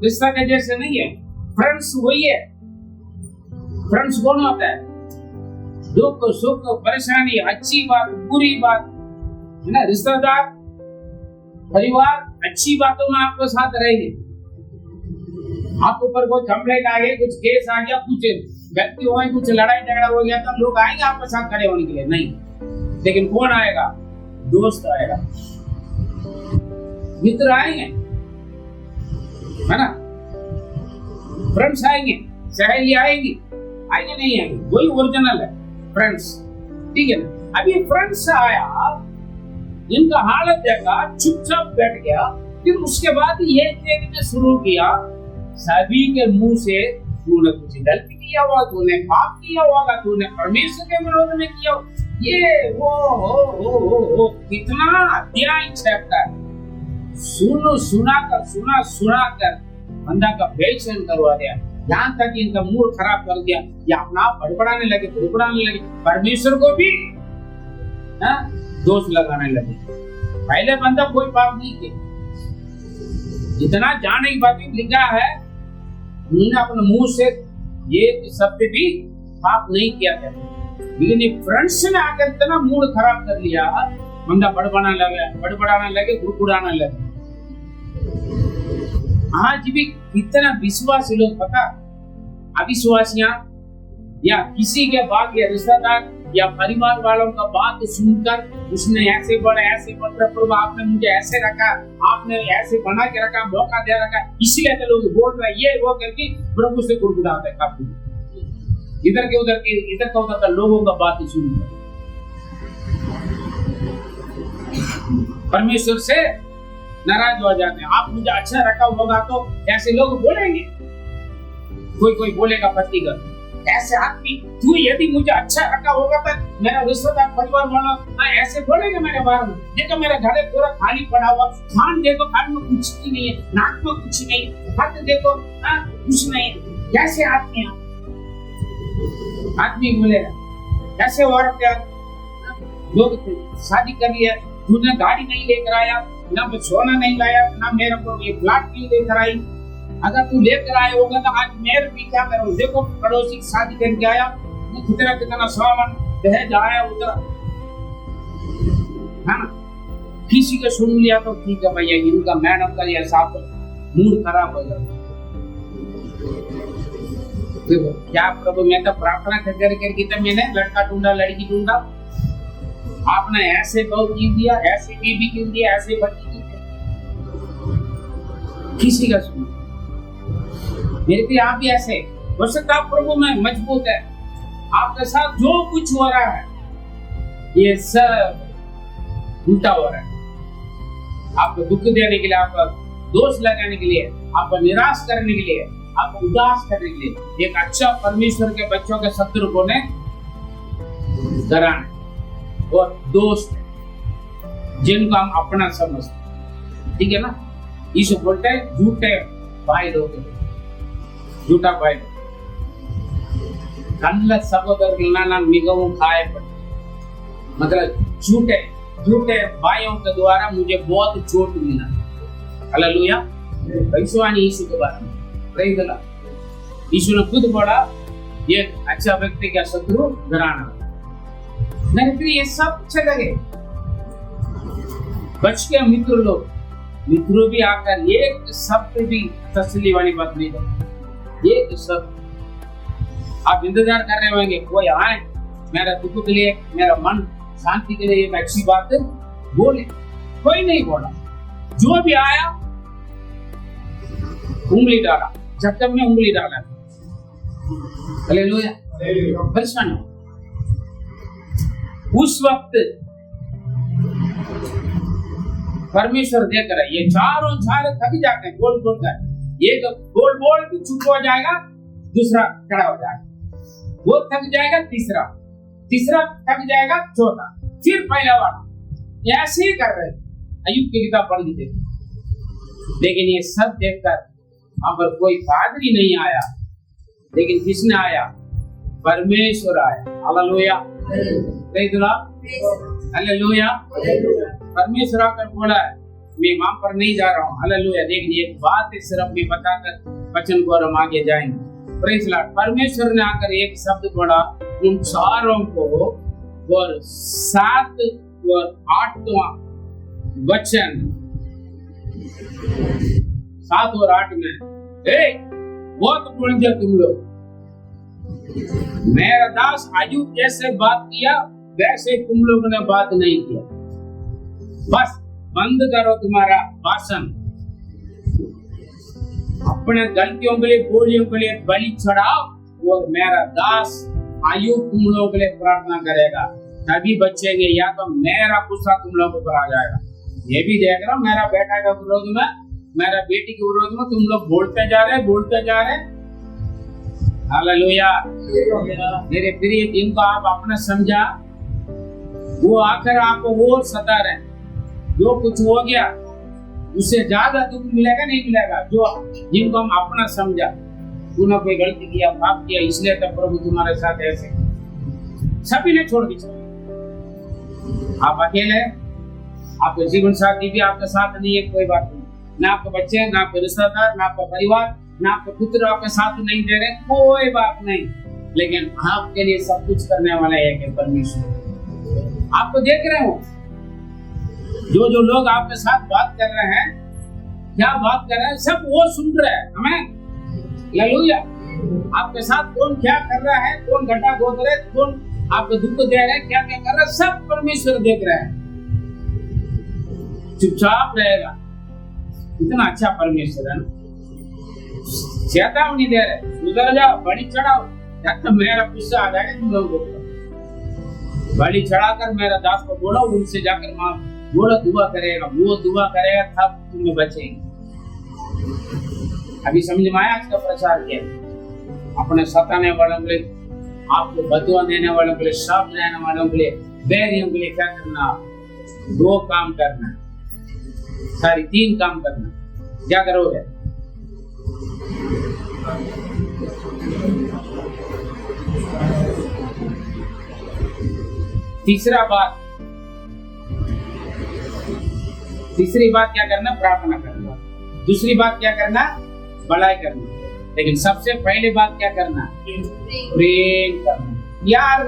रिश्ता के जैसे नहीं है, फ्रेंड्स वही है। फ्रेंड्स कौन होता है? दुख सुख परेशानी, अच्छी बात बुरी बात, है ना। रिश्तेदार परिवार अच्छी बातों में आपके साथ रहेंगे, आपके ऊपर कोई कंप्लेंट आ गई, कुछ केस आ गया, कुछ व्यक्ति हो गए, कुछ लड़ाई झगड़ा हो गया, तो लोग आएंगे आपके साथ खड़े होने के लिए? नहीं। लेकिन कौन आएगा? दोस्त आएगा, मित्र आएंगे, है ना, फ्रेंड्स आएंगे, सहेली आएंगी, नहीं आएंगे, वही ओरिजिनल है फ्रेंड्स, ठीक है ना। अभी फ्रेंड्स आया, इनका हालत देखा, चुपचाप बैठ गया, फिर उसके बाद ये देखने शुरू किया, सभी के मुंह से तूने कुछ गलत किया हुआ, तूने पाप किया होगा, तूने परमेश्वर के विरोध में किया, ये वो कितना अध्याय चैप्टर सुना कर बंदा का बेचैन करवा दिया, यहाँ तक इनका मूड खराब कर दिया, ये अपना आप बड़बड़ाने लगे, परमेश्वर को भी दोष लगाने लगे। पहले बंदा कोई पाप नहीं किया, जितना जाने की बात लिखा है, उन्होंने अपने मुंह से ये सत्य भी पाप नहीं किया था, लेकिन फ्रेंड्स ने आकर इतना मूड खराब कर लिया, बंदा बड़बड़ाने लगे, गुड़गुड़ाने लगे। आज भी कितना विश्वासी लोग, पता, अविश्वासियां या किसी के बात या रिश्तेदार या परिवार वालों का बात सुनकर उसने ऐसे बढ़ा प्रभु आपने मुझे ऐसे रखा, आपने ऐसे बना के रखा, मौका दे रखा, इसलिए तो लोग बोल रहे ये वो करके प्रभु से गुड़गुड़ाते हैं काफी, इधर का उधर का लोगों का बात सुनकर परमेश्वर से नाराज हो जाते हैं। आप मुझे अच्छा रखा होगा तो ऐसे लोग बोलेंगे, कोई बोलेगा पति का, ऐसे आदमी, तू यदि मुझे अच्छा रखा होगा तो मेरा रिश्तेदार परिवार वाला ऐसे बोलेंगे मेरे बारे में। देखो मेरा घर पूरा खाली पड़ा हुआ, खान देखो खान में कुछ भी नहीं है, नाक में कुछ नहीं, हाथ देखो कुछ नहीं, कैसे आदमी आप? आदमी बोलेगा कैसे औरत यार, लोग शादी कर लिया, तूने गाड़ी नहीं लेकर आया, ना सोना नहीं लाया, ना मेरे को ये फ्लैट नहीं लेकर आई। अगर तू लेकर आए होगा तो आज मेरे भी क्या करूं? देखो पड़ोसी की शादी करके आया, कितना कितना सामान दहेज आया उधर, है ना? किसी का सुन लिया तो ठीक है भैया, इनका मैडम का ये साफ मूड खराब हो जाता। देखो क्या प्रभु, मैं तो प्रार्थना करके तो मैंने लड़का ढूंढा, लड़की ढूंढा, आपने ऐसे बहू गिन दिया, ऐसे बीबी गिन दिया, ऐसे बच्ची गिन दिया, किसी का सुन। मेरे भी आप भी ऐसे हो सकता है प्रभु में मजबूत है, आपके साथ जो कुछ हो रहा है ये सब उल्टा हो रहा है, आपको दुख देने के लिए, आपका दोष लगाने के लिए, आपको निराश करने के लिए, आपको उदास करने के लिए। एक अच्छा परमेश्वर के बच्चों के शत्रु को ने डराना और दोस्त जिनको हम अपना समझते, ठीक है ना? यीशु बोलते हैं झूठे भाई लोग, झूठा भाई कल्ल सहोदरुलना मिगवुम खायपड़, मतलब झूठे भाइयों के द्वारा मुझे बहुत चोट मिला। हालेलुया, भविष्यवाणी यीशु के बारे में, प्रेज़ द लॉर्ड। यीशु ने खुद बोला ये अच्छा व्यक्ति का शत्रु डराना। मेरे प्रिय ये सब अच्छे लगे, बच के मित्रों भी आकर एक शब्द भी तसल्ली वाली बात नहीं बोले, एक शब्द। आप इंतजार कर रहे होंगे कोई आए मेरा दुख के लिए, मेरा मन शांति के लिए एक अच्छी बात बोले, कोई नहीं बोला। जो भी आया उंगली डाला, चक्कर में उंगली डाला। हालेलुया, परेशान हो उस वक्त परमेश्वर देख रहा है, ये चारों थक जाते हैं बोल कर, एक बोल के चुप हो जाएगा, दूसरा खड़ा हो जाएगा, वो थक जाएगा, तीसरा थक जाएगा, चौथा, फिर पहला वाला, ऐसे ही कर रहे। अय्यूब की किताब पढ़ ली थी, लेकिन ये सब देखकर वहां पर कोई पादरी नहीं आया, लेकिन किसने आया? परमेश्वर आया। Hallelujah, praise the Lord, hallelujah. परमेश्वर आकर बोला है, मैं वहां पर नहीं जा रहा हूँ। हालेलुया, लेकिन एक बात सिर्फ भी बताकर वचन को हम आगे जाएंगे। Praise the Lord. परमेश्वर ने आकर एक शब्द बोला उन चारों को, और 7 और 8वां वचन, 7 और 8 में, बहुत बोल दिया तुम लोग, मेरा दास अय्यूब जैसे बात किया वैसे तुम लोगों ने बात नहीं किया। बस बंद करो तुम्हारा भाषण, अपने गलतियों के लिए, बोलियों के लिए बलि चढ़ाओ, और मेरा दास अय्यूब तुम लोगों के लिए प्रार्थना करेगा, तभी बचेंगे, या तो मेरा गुस्सा तुम लोगों पर आ जाएगा। ये भी देख रहा हूं, मेरा बेटा के विरोध में, मेरा बेटी के विरोध में तुम लोग बोलते जा रहे। हालेलुया। मेरे प्रिय, जिनको आप अपना समझा वो आकर आपको वो सता रहे, जो कुछ हो गया उससे ज्यादा दुख मिलेगा नहीं मिलेगा, जो जिनको हम अपना समझा, तूने कोई गलती किया, पाप किया, इसलिए तो प्रभु तुम्हारे साथ ऐसे, सभी ने छोड़ दी। आप अकेले, आपके जीवन साथी भी आपके साथ नहीं है, कोई बात नहीं, ना आपके बच्चे, ना आपके रिश्तेदार, ना आपका परिवार, ना आपके पुत्र आपके साथ नहीं दे रहे, कोई बात नहीं, लेकिन आपके लिए सब कुछ करने वाला एक है परमेश्वर। आपको देख रहे हो, जो लोग आपके साथ बात कर रहे हैं, क्या बात कर रहे हैं, सब वो सुन रहे हैं हमें। हालेलुया। आपके साथ कौन क्या कर रहा है, कौन घटा गोद रहे, कौन आपको दुख दे रहे हैं, क्या क्या कर रहा है, सब परमेश्वर देख रहे हैं। चुपचाप रहेगा, इतना अच्छा परमेश्वर है ना। चेतावनी दे रहे, सुधर जाओ, बलि चढ़ाओ, या तो मेरा गुस्सा आ जाएगा तुम लोगों को। बलि चढ़ाकर मेरा दास को बोलो, उनसे जाकर मां बोलो दुआ करेगा, वो दुआ करेगा, तब तुम्हें बचेंगे। अभी समझ में आया आज का प्रचार किया? अपने सताने वालों के लिए, आपको बदुआ देने वालों के लिए, श्राप देने वालों के लिए, बैरियों के लिए क्या करना? 2 काम करना, सारी 3 काम करना। क्या करोगे? तीसरी बात क्या करना? प्रार्थना करना। दूसरी बात क्या करना? भलाई करना। लेकिन सबसे पहले बात क्या करना? प्रेम करना। प्यार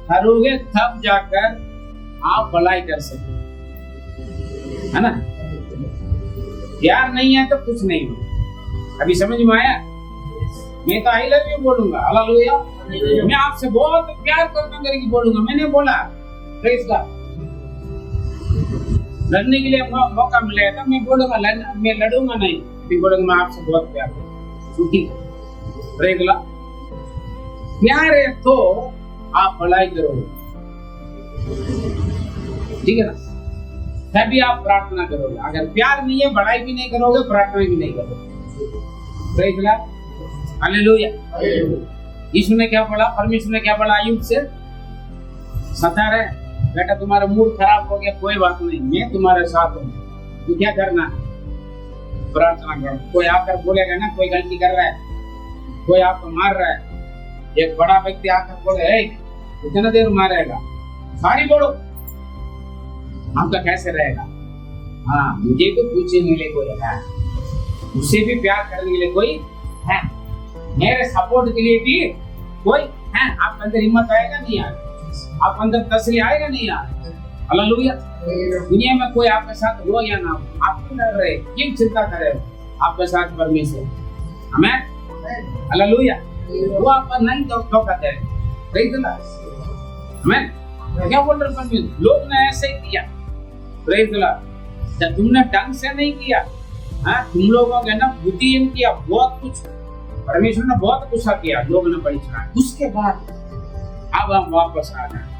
करोगे तब जाकर आप भलाई कर सकते, है ना? प्यार नहीं है तो कुछ नहीं हो। अभी समझ में आया? मैं तो आई लव यू बोलूंगा, हालेलुया। मैं आपसे बहुत प्यार करता हूं करके बोलूंगा, मैंने बोला प्रेज गॉड। लड़ने के लिए मौका मिलेगा मैं बोलूंगा, मैं लड़ूंगा नहीं, फिर बोलूंगा मैं आपसे बहुत प्यार करता हूं। ठीक है, प्रेज गॉड। प्यार है तो आप भलाई करोगे, ठीक है ना? तभी आप प्रार्थना करोगे। अगर प्यार नहीं है, भलाई भी नहीं करोगे, प्रार्थना भी नहीं करोगे। Praise God, hallelujah. यीशु ने क्या बोला? परमेश्वर ने क्या बोला अय्यूब से? सता रहे बेटा, तुम्हारा मूड खराब हो गया, कोई बात नहीं, मैं तुम्हारे साथ हूँ। तू क्या करना? प्रार्थना करो। कोई आकर बोलेगा ना कोई गलती कर रहा है, कोई आपको मार रहा है, एक बड़ा व्यक्ति आकर बोले कितना देर मारेगा, सारी बोलो, आपका कैसे रहेगा? हाँ, मुझे तो पूछने के लिए कोई है, मुझसे भी प्यार करने के लिए कोई है, मेरे सपोर्ट के लिए भी कोई है। आपके अंदर हिम्मत आएगा नहीं यार? आपके अंदर तसल्ली आएगा नहीं यार? हालेलुया। दुनिया में कोई आपके साथ हो या ना हो, आप क्यों डर रहे? क्यों चिंता कर रहे हो? आपके साथ परमेश्वर, आमीन, हालेलुया। वो आपका नहीं धोखा दे, प्रेज द लॉर्ड, आमीन। क्या बोल रहे परमेश्वर? लोग ने ऐसे ही किया, प्रेज द लॉर्ड। जब तुमने ढंग से नहीं किया, हाँ, तुम लोगों ने ना बुद्धिहीन किया, बहुत कुछ परमेश्वर ने बहुत गुस्सा किया, लोगों ने बड़ी चढ़ाई। उसके बाद अब हम वापस आ गए।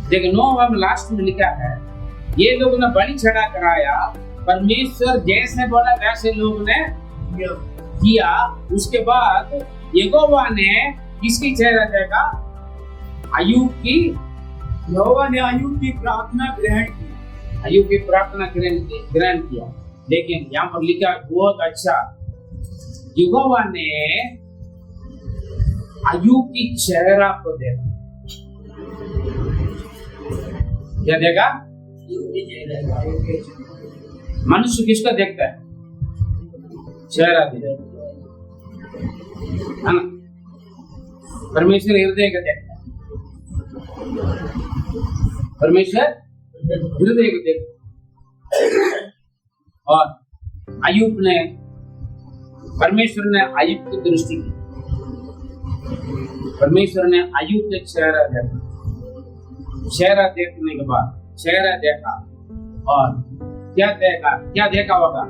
देखो 9 में लास्ट में लिखा है, ये लोगों ने बलि चढ़ा कराया, परमेश्वर जैसे बोला वैसे लोग ने किया। उसके बाद यहोवा ने किसकी चेहरा देखा? अय्यूब की। यहोवा ने अय्यूब की प्रार्थना ग्रहण की। अय्यूब की प्रार्थना ग्रहण किया। लेकिन यहाँ पर लिखा बहुत अच्छा, यहोवा ने अय्यूब की चेहरा को देखा। क्या देखा? मनुष्य किसको देखता है? चेहरा देखता है ना? परमेश्वर हृदय का देखता है। परमेश्वर हृदय को देखता है। और अय्यूब ने, परमेश्वर ने अय्यूब की दृष्टि की, परमेश्वर ने अय्यूब के चेहरा देखा। चेहरा देखने के बाद चेहरा देखा और क्या देखा? क्या देखा होगा?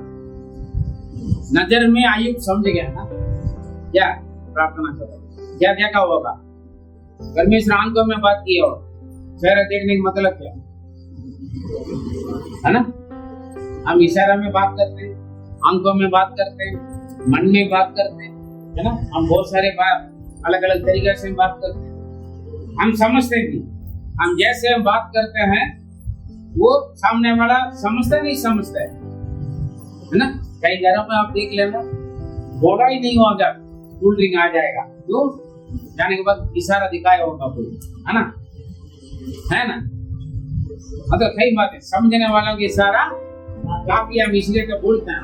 नजर में अय्यूब समझ गया ना क्या? प्रार्थना करो। क्या देखा होगा? परमेश्वर आंखों में बात की हो। चेहरा देखने का मतलब क्या है ना? हम इशारा में बात करते हैं, आंखों में बात करते हैं, मन में बात करते हैं, है ना? हम बहुत सारे बात अलग अलग तरीके से बात करते हैं। हम समझते भी, हम जैसे हम बात करते हैं वो सामने वाला समझता नहीं समझता है ना? कई घरों में आप देख लेना, बोला ही नहीं होगा, कूल ड्रिंक आ जाएगा, क्यों? जाने के बाद इशारा दिखाया होगा कोई, है ना? है ना? मतलब कई बातें समझने वालों की इशारा काफी हम इसलिए तो बोलते हैं।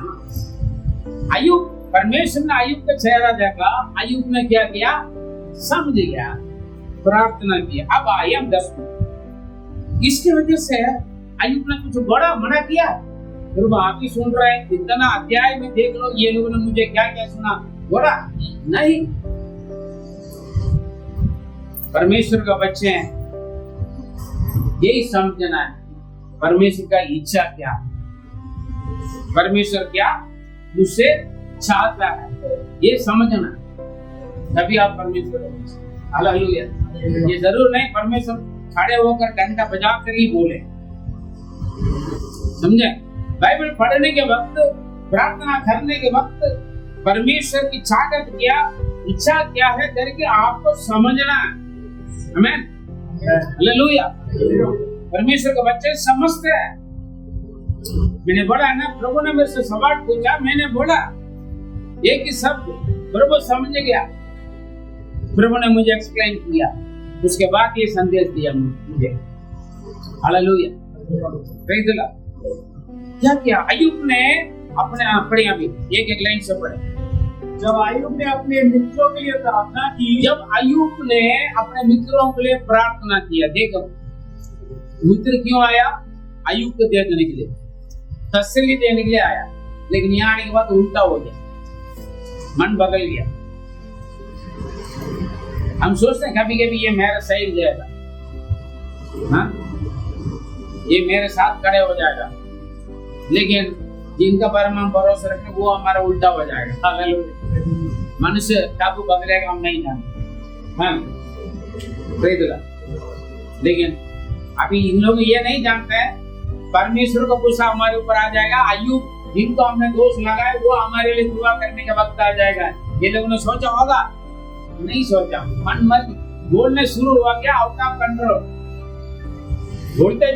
अय्यूब, परमेश्वर ने अय्यूब का चेहरा देखा, अय्यूब ने क्या किया? समझ गया, प्रार्थना की। अब आए हम 10 में। इसकी वजह से अय्यूब ने कुछ बड़ा मना किया। फिर आप ही सुन रहे हैं, इतना अध्याय में देख लो ये लोगों ने मुझे क्या क्या सुना, बड़ा नहीं। परमेश्वर का बच्चे हैं, यही समझना है परमेश्वर का इच्छा क्या, परमेश्वर क्या मुझसे चाहता है, ये समझना, तभी आप परमेश्वर। हालेलुया। ये जरूर नहीं परमेश्वर खड़े होकर घंटा बजा कर ही बोले, समझे? बाइबल पढ़ने के वक्त, प्रार्थना करने के वक्त परमेश्वर की ताकत क्या इच्छा क्या है करके आपको समझना है। आमीन, हालेलुया। परमेश्वर के बच्चे समझते हैं। मैंने बोला ना, प्रभु ने मेरे से सवाल पूछा, मैंने बोला एक ही शब्द, प्रभु समझ गया। प्रभु ने मुझे एक्सप्लेन किया, उसके बाद ये संदेश दिया मुझे। Hallelujah, praise the Lord. क्या किया अय्यूब ने? अपने अभी एक एक लाइन से पढ़े। जब अय्यूब ने अपने मित्रों के लिए प्रार्थना की, जब अय्यूब ने अपने मित्रों के लिए प्रार्थना किया, देखो मित्र क्यों आया? अय्यूब को देखने के लिए, तसल्ली देने के लिए आया। लेकिन यहाँ आने के बाद उल्टा हो गया, मन बदल गया। हम सोचते हैं कभी कभी ये मेरा सही हो जाएगा, हाँ? ये मेरे साथ खड़े हो जाएगा, लेकिन जिनका बारे में हम भरोसा रखें वो हमारा उल्टा हो जाएगा। हालेलुया। मनुष्य कब बदलेगा हम नहीं जानते, हाँ? Praise the Lord. लेकिन अभी इन लोग ये नहीं जानते हैं परमेश्वर का गुस्सा हमारे ऊपर आ जाएगा। अय्यूब जिनको हमने दोष लगाए वो हमारे लिए दुआ करने का वक्त आ जाएगा। ये लोगों ने सोचा होगा? नहीं सोचा। मन मत बोलने शुरू हुआ क्या? आउट ऑफ कंट्रोल बोलते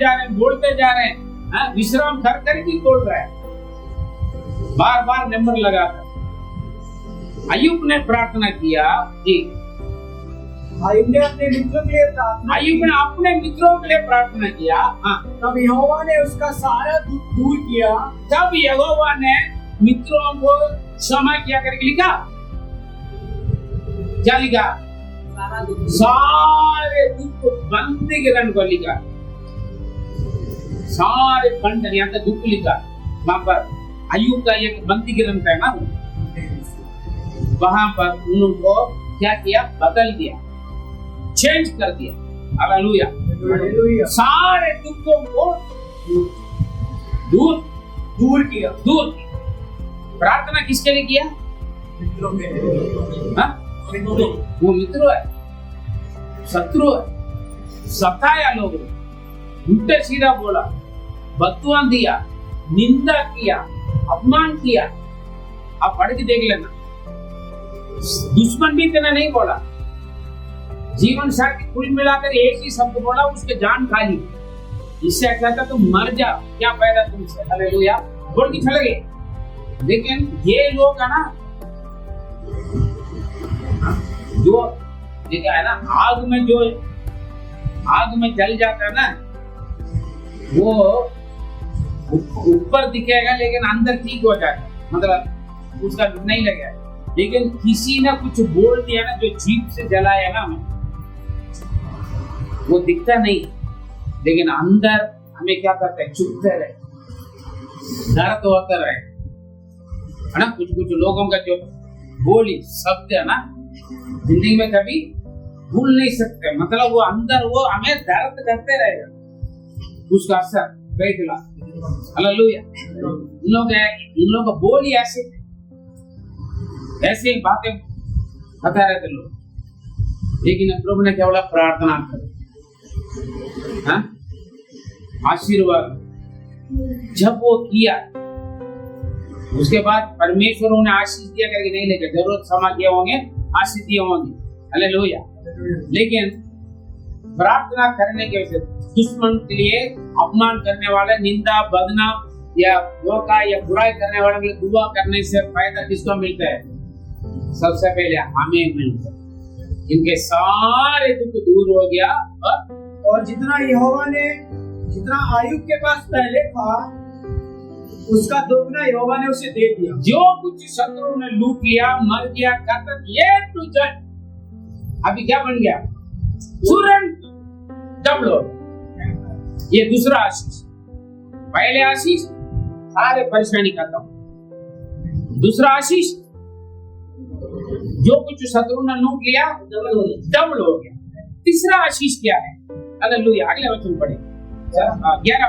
जा रहे हैं, हाँ? विश्राम कर भी बोल रहे हैं, बार बार नंबर लगाकर। अय्यूब ने प्रार्थना किया जी। अय्यूब ने अपने मित्रों के लिए प्रार्थना अय्यूब ने अपने मित्रों के लिए प्रार्थना किया, हाँ। तब यहोवा ने उसका सारा दुख दूर किया। तब यहोवा ने मित्रों को क्षमा किया करके लिखा। क्या लिखा? सारे दुख बंदीकरण को लिखा, सारे बंधन, यहाँ का दुख लिखा। वहां पर अय्यूब का एक बंदीकरण था ना, वहां पर उनको क्या किया? बदल दिया, चेंज कर दिया। Hallelujah, hallelujah. सारे दुखों को दूर किया। प्रार्थना किसके लिए किया? मित्रों के लिए। हाँ? वो मित्र है, शत्रु है, सताया लोग, उल्टे सीधा बोला, बददुआ दिया, निंदा किया, अपमान किया। आप पढ़ के देख लेना। दुश्मन भी इतना नहीं बोला, जीवन साथी कुल मिलाकर एक ही शब्द बोला, उसके जान खा ली। इससे अच्छा था तुम मर जा, क्या फायदा तुमसे। हालेलुया, बोल के चले गए। लेकिन ये लोग है ना, जो देखा है ना, आग में जल जाता है ना, वो ऊपर दिखेगा लेकिन अंदर ठीक हो जाएगा, मतलब उसका नहीं लगेगा। लेकिन किसी ने कुछ बोल दिया ना, जो जीभ से जलाया ना हमें, वो दिखता नहीं, लेकिन अंदर हमें क्या करता है? चुपते रहे, दर्द होता रहे, है ना। कुछ लोगों का जो बोली शब्द है ना, जिंदगी में कभी भूल नहीं सकते, मतलब वो अंदर वो हमें दर्द करते रहेगा, उसका असर। हालेलुया। इन लोग का बोल ही ऐसे ही बातें बता रहे थे लोग। लेकिन प्रभु ने क्या बोला? प्रार्थना करो, हाँ? आशीर्वाद। जब वो किया, उसके बाद परमेश्वर उन्हें आशीष दिया करके नहीं लेकर, जरूरत समा किए होंगे, आशीष दिए होंगे। हालेलुया। लेकिन प्रार्थना करने के वजह से दुश्मन के लिए अपमान करने वाले, निंदा, बदनाम या धोखा या बुराई करने वाले के लिए दुआ करने से फायदा किसको मिलता है? सबसे पहले हमें मिलता है। इनके सारे दुख दूर हो गया, और जितना अय्यूब के पास पहले था, उसका दोगुना यहोवा ने उसे दे दिया। जो कुछ शत्रु ने लूट लिया, मर गया, खत्म, ये टू जेड। अभी क्या बन गया? तुरंत डबल हो। ये दूसरा आशीष। पहले आशीष सारे परेशानी खत्म, दूसरा आशीष जो कुछ शत्रु ने लूट लिया डबल हो गया। तीसरा आशीष क्या है? हालेलुया। अगले वचन पढ़े 11।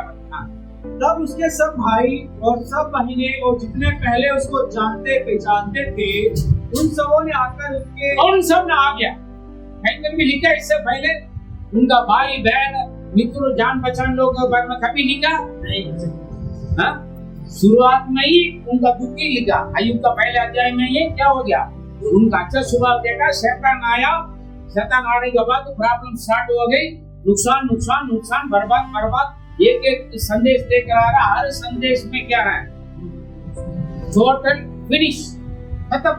तब उसके सब भाई और सब बहनें और जितने पहले उसको जानते पहचानते थे, उन सबों ने आकर उसके, और उन सब ने आ गया। कहीं भी लिखा इससे पहले उनका भाई बहन मित्र जान पहचान लोग के बारे में कभी लिखा नहीं। हाँ? शुरुआत में ही उनका दुख ही लिखा। अय्यूब का पहले अध्याय में ये क्या हो गया? उनका अच्छा स्वभाव देखा, शैतान आया, शैतान आने के बाद प्रॉब्लम स्टार्ट हो गई, नुकसान नुकसान नुकसान, बर्बाद बर्बाद, एक एक संदेश देकर आ रहा, हर संदेश में क्या है, टोटल फिनिश, खत्म।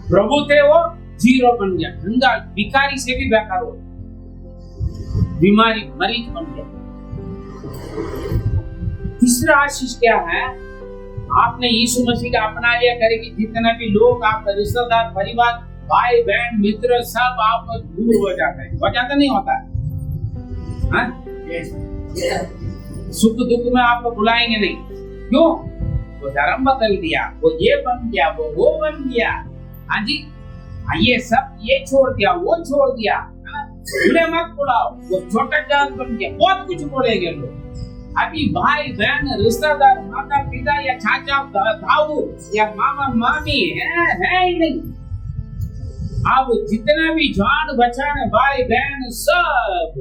प्रभु थे वो जीरो बन गया, गंगा भिखारी से भी बेकार हो, बीमारी मरीज बन गया। तीसरा आशीष क्या है, आपने यीशु मसीह का अपना लिया करेगी, जितने भी लोग आपका रिश्तेदार, परिवार, भाई बहन, मित्र, सब आप दूर हो जाते हैं। हो जाता नहीं होता है? सुख दुख में आपको बुलाएंगे नहीं, क्यों? वो धर्म बदल दिया, वो ये बन गया, वो बन गया, हाँ जी, ये सब ये छोड़ दिया, वो छोड़ दिया, उन्हें मत बुलाओ, वो छोटा जात बन गया, बहुत कुछ बोलेंगे लोग। अभी भाई बहन, रिश्तेदार, माता पिता या चाचा ताऊ या मामा मामी है ही नहीं। अब जितने भी जान बचाने भाई बहन सब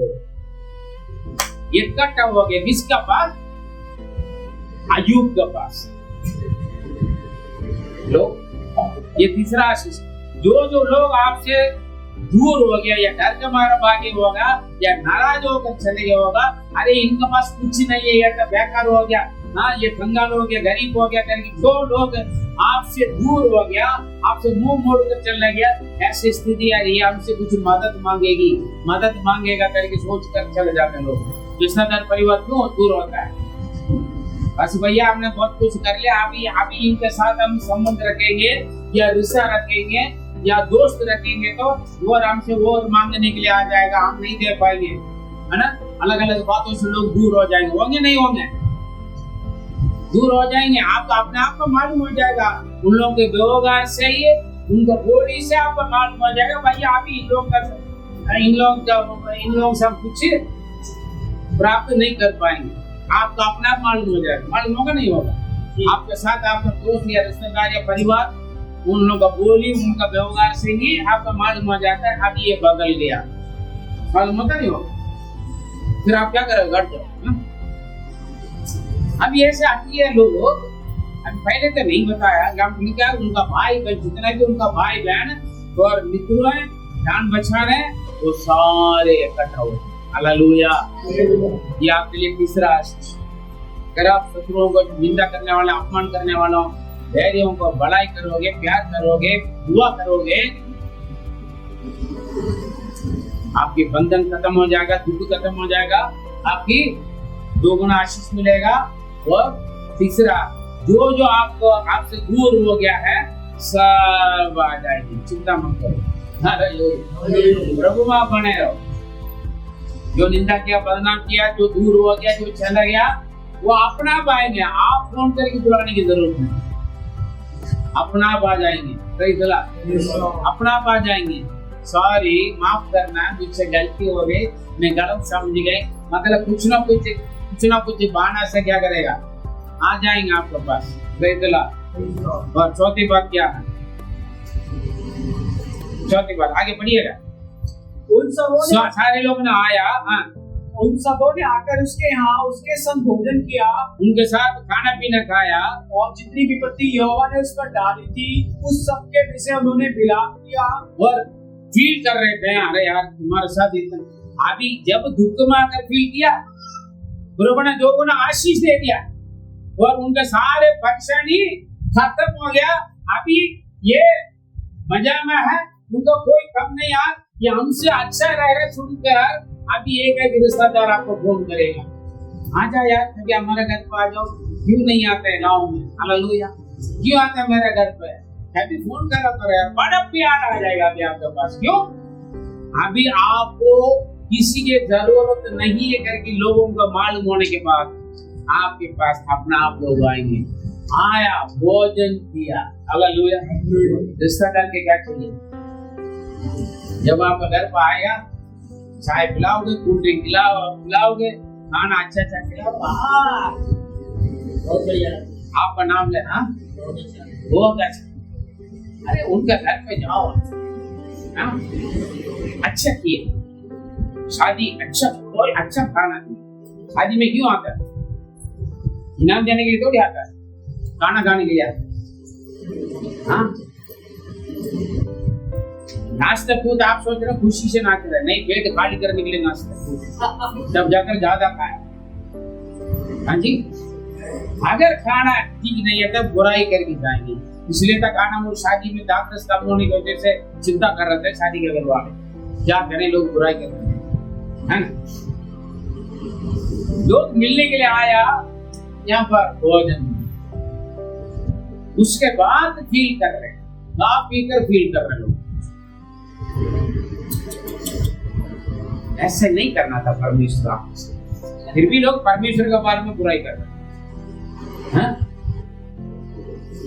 इकट्ठा हो गए, किसका पास? अय्यूब के पास। लोग, ये तीसरा आशीष, जो लोग आपसे दूर हो गया या डर के मारा भागे होगा या नाराज होकर चले गया होगा, अरे इनके पास कुछ नहीं है, ये तो बेकार हो गया, हाँ ये कंगाल हो गया, गरीब हो गया करके जो लोग आपसे दूर हो गया, आपसे मुंह मोड़ कर चलने गया, ऐसी स्थिति आ रही है, हमसे कुछ मदद मांगेगा करके सोच कर चले जाते लोग। रिश्तेदार परिवार क्यों दूर होता है? बस भैया हमने बहुत कुछ कर लिया, अभी इनके साथ हम संबंध रखेंगे या रिश्ता रखेंगे या दोस्त रखेंगे तो वो हमसे वो मांगने के लिए आ जाएगा, हम नहीं दे पाएंगे, है ना? अलग अलग बातों से लोग दूर हो जाएंगे, होंगे नहीं होंगे? दूर हो जाएंगे। आपको अपने आप को मालूम हो जाएगा, उन लोगों के व्यवहार से ही, उनका बोली से आपको मालूम हो जाएगा, भैया अभी इन लोगों से हम कुछ प्राप्त नहीं कर पाएंगे। आपको अपने आप मालूम हो जाएगा, मालूम होगा नहीं होगा? आपके साथ आपका दोस्त या रिश्तेदार या परिवार, उन लोगों का बोली, उनका व्यवहार से ही आपका मालूम हो जाता है, अभी ये बदल गया, मालूम होता नहीं होगा? फिर आप क्या करोगे? हट जाओ। अभी ऐसे आती है लोग, अभी पहले तो नहीं बताया, क्या उनका भाई बहन, जितना भी उनका भाई बहन और मित्र है, जान बचाने हैं, वो सारे इकट्ठा हो। हालेलुया। ये आपके लिए तीसरा आशीष। अगर आप शत्रुओं को निंदा करने वाले, अपमान करने वालों, धैर्यों को बड़ाई करोगे, प्यार करोगे, दुआ करोगे, आपकी बंधन खत्म हो जाएगा, दुख खत्म हो जाएगा, आपकी दोगुना आशीष मिलेगा। और तीसरा, जो आपको आपसे दूर हो गया है सब आ जाएगी, चिंता मत करो। प्रभु में आप बने रहो। जो निंदा किया, बदनाम किया, जो दूर हो गया, जो चला गया, वो अपना आप आएंगे, आप फोन करके बुलाने की जरूरत नहीं, अपना आप आ जाएंगे। अपना आप आ जाएंगे। सॉरी, माफ करना, मुझसे गलती हो गई, मैं गलत समझ गई, मतलब कुछ ना कुछ बहाना से क्या करेगा, आ जाएंगे आपके पास। और चौथी बात क्या है? चौथी बात आगे बढ़िएगा। उन सबों ने, सारे लोग ने आया, हाँ, उन सबों ने आकर उसके यहाँ उसके संग भोजन किया, उनके साथ खाना पीना खाया, और जितनी विपत्ति यहोवा ने उस पर डाली थी उस सब के विषय उन्होंने विलाप किया और फील कर रहे थे, अरे यार तुम्हारे साथ इतना। अभी जब दुख में आकर फील किया, प्रभु ने दोगुना आशीष दे दिया और उनके सारे परेशानी खत्म हो गया। अभी ये मजा में है, उनको कोई कम नहीं आ, ये हमसे अच्छा रह रहे सुनकर। अभी एक रिश्तेदार आपको फोन करेगा, आ जाओ यार, कभी हमारे घर पे आ जाओ। क्यों नहीं आते हैं गाँव में? हालेलुया। क्यों आते हैं मेरे घर पे? अभी फोन करा करो यार, बड़ा प्यार आ जाएगा अभी आपके पास। क्यों? अभी आपको किसी की जरूरत नहीं है करके लोगों को मालूम होने के बाद आपके पास अपना आप लोग आएंगे। आया, भोजन किया, हालेलुया। रिश्तेदार के क्या चाहिए? जब आपका घर पर आएगा, चाय पिलाओगे, कोल्ड ड्रिंक पिलाओगे, खाना अच्छा खिलाओगे, बहुत बढ़िया, आपका नाम लेना, बहुत अच्छा। अरे उनका घर पे जाओ, अच्छा किए, शादी अच्छा, कोई अच्छा खाना दिया। शादी में क्यों आता है? इनाम देने के लिए थोड़ी आता है, खाना खाने के लिए आता है। हाँ, नाश्ता कूद आप सोच रहे हो खुशी से नाच रहे, नहीं पेट खाली करने के लिए नाश्ता, तब जाकर ज्यादा खाए। हाँ जी, अगर खाना ठीक नहीं है तब बुराई करके जाएंगे। इसलिए तक खाना वो शादी में दांत दस्त होने की वजह से चिंता कर रहे थे शादी के घर वाले, क्या करें लोग बुराई कर रहे हैं, है ना। लोग मिलने के लिए आया यहाँ पर भोजन, उसके बाद फील कर रहे हैं, खा पीकर फील कर रहे लोग। ऐसे नहीं करना था परमेश्वर, फिर भी लोग परमेश्वर के बारे में बुराई कर रहे हैं।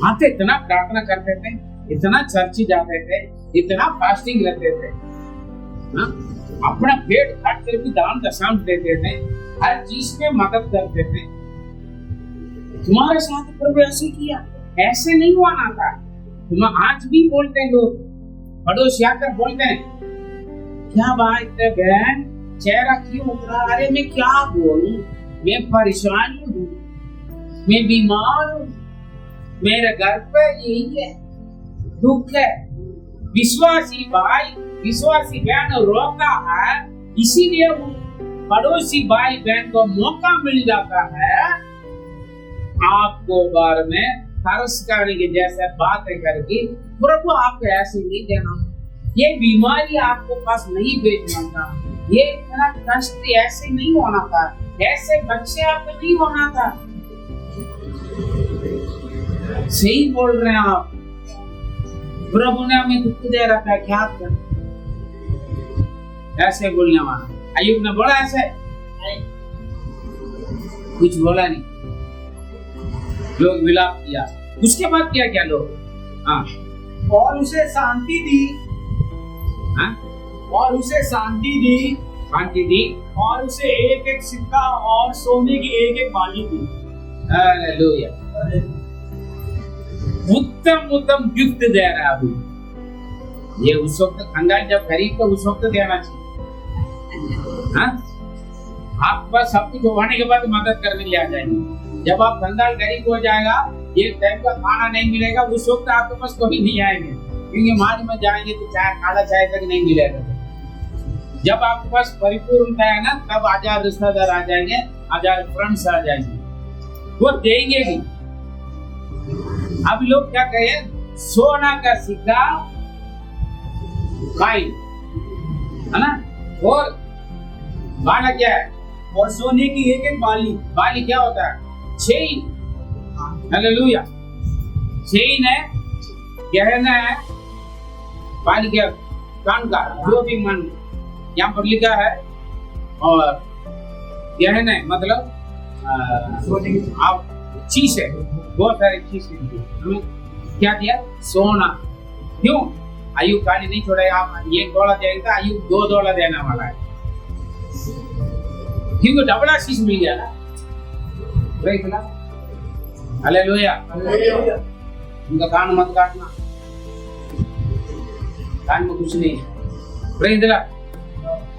आते इतना प्रार्थना करते थे, इतना चर्च जाते थे, इतना फास्टिंग रहते थे, अपना पेट काट कर भी दान दशांश देते थे, हर चीज में मदद करते थे। तुम्हारे साथ प्रभु ऐसे किया, ऐसे नहीं हुआ था। तुम आज भी बोलते हैं, लोग पड़ोसी आकर बोलते हैं, क्या बात है बहन, चेहरा क्यों उतरा? अरे मैं क्या बोलूं, मैं परेशान हूँ, मैं बीमार हूँ, मेरे घर पे यही है, दुख है। विश्वासी भाई विश्वासी बहन रोता है, इसीलिए पड़ोसी भाई बहन को मौका मिल जाता है आपको बारे में तरस करने के जैसे बातें करके, प्रभु आपको ऐसे नहीं देना, ये बीमारी आपको पास नहीं भेजना था, ये इतना कष्ट ऐसे नहीं होना था, ऐसे बच्चे आपको नहीं होना था। सही बोल रहे हैं आप, प्रभु ने हमें दुख दे रखा है, क्या कर ऐसे बोलने वाला। अय्यूब ने बोला ऐसे, कुछ बोला नहीं, लोग विलाप किया। उसके बाद क्या क्या लोग, हाँ, और उसे शांति दी, हाँ, और उसे शांति दी, शांति दी, और उसे एक एक सिक्का और सोने की एक एक बाली दी। हालेलुया। उत्तम उत्तम गिफ्ट दे रहा है। ये उस वक्त कंगाल जब खरीद तो उस वक्त देना चाहिए। हाँ, आप बस सब कुछ होने के बाद मदद करने के लिए आ जाएंगे। जब आप कंगाल गरीब हो जाएगा, ये टाइम का खाना नहीं मिलेगा, उस वक्त आपके पास कोई नहीं आएंगे, क्योंकि मार्च में जाएंगे तो चाय काला चाय तक नहीं मिलेगा। जब आपके पास परिपूर्णता है ना, तब 1000 रिश्तेदार आ जाएंगे, 1000 फ्रेंड्स आ जाएंगे, वो देंगे भी। अब लोग क्या कहें, सोना का सिक्का फाइन है ना, और बाला क्या है, और सोने की एक एक बाली। बाली क्या होता है, चेन। हालेलुया। चेन है, गहना है, बाली क्या, कान का, जो भी मन यहाँ पर लिखा है, और गहना है मतलब आप चीज है, बहुत सारी चीज हमें क्या दिया, सोना। क्यों? अय्यूब खाली नहीं छोड़ेगा, आप $1 देगा, अय्यूब $2 देने वाला है, क्योंकि डबल चीज मिल गया ना। हालेलुया। उनका कान मत काटना, कान में कुछ नहीं है। प्रेज द लॉर्ड,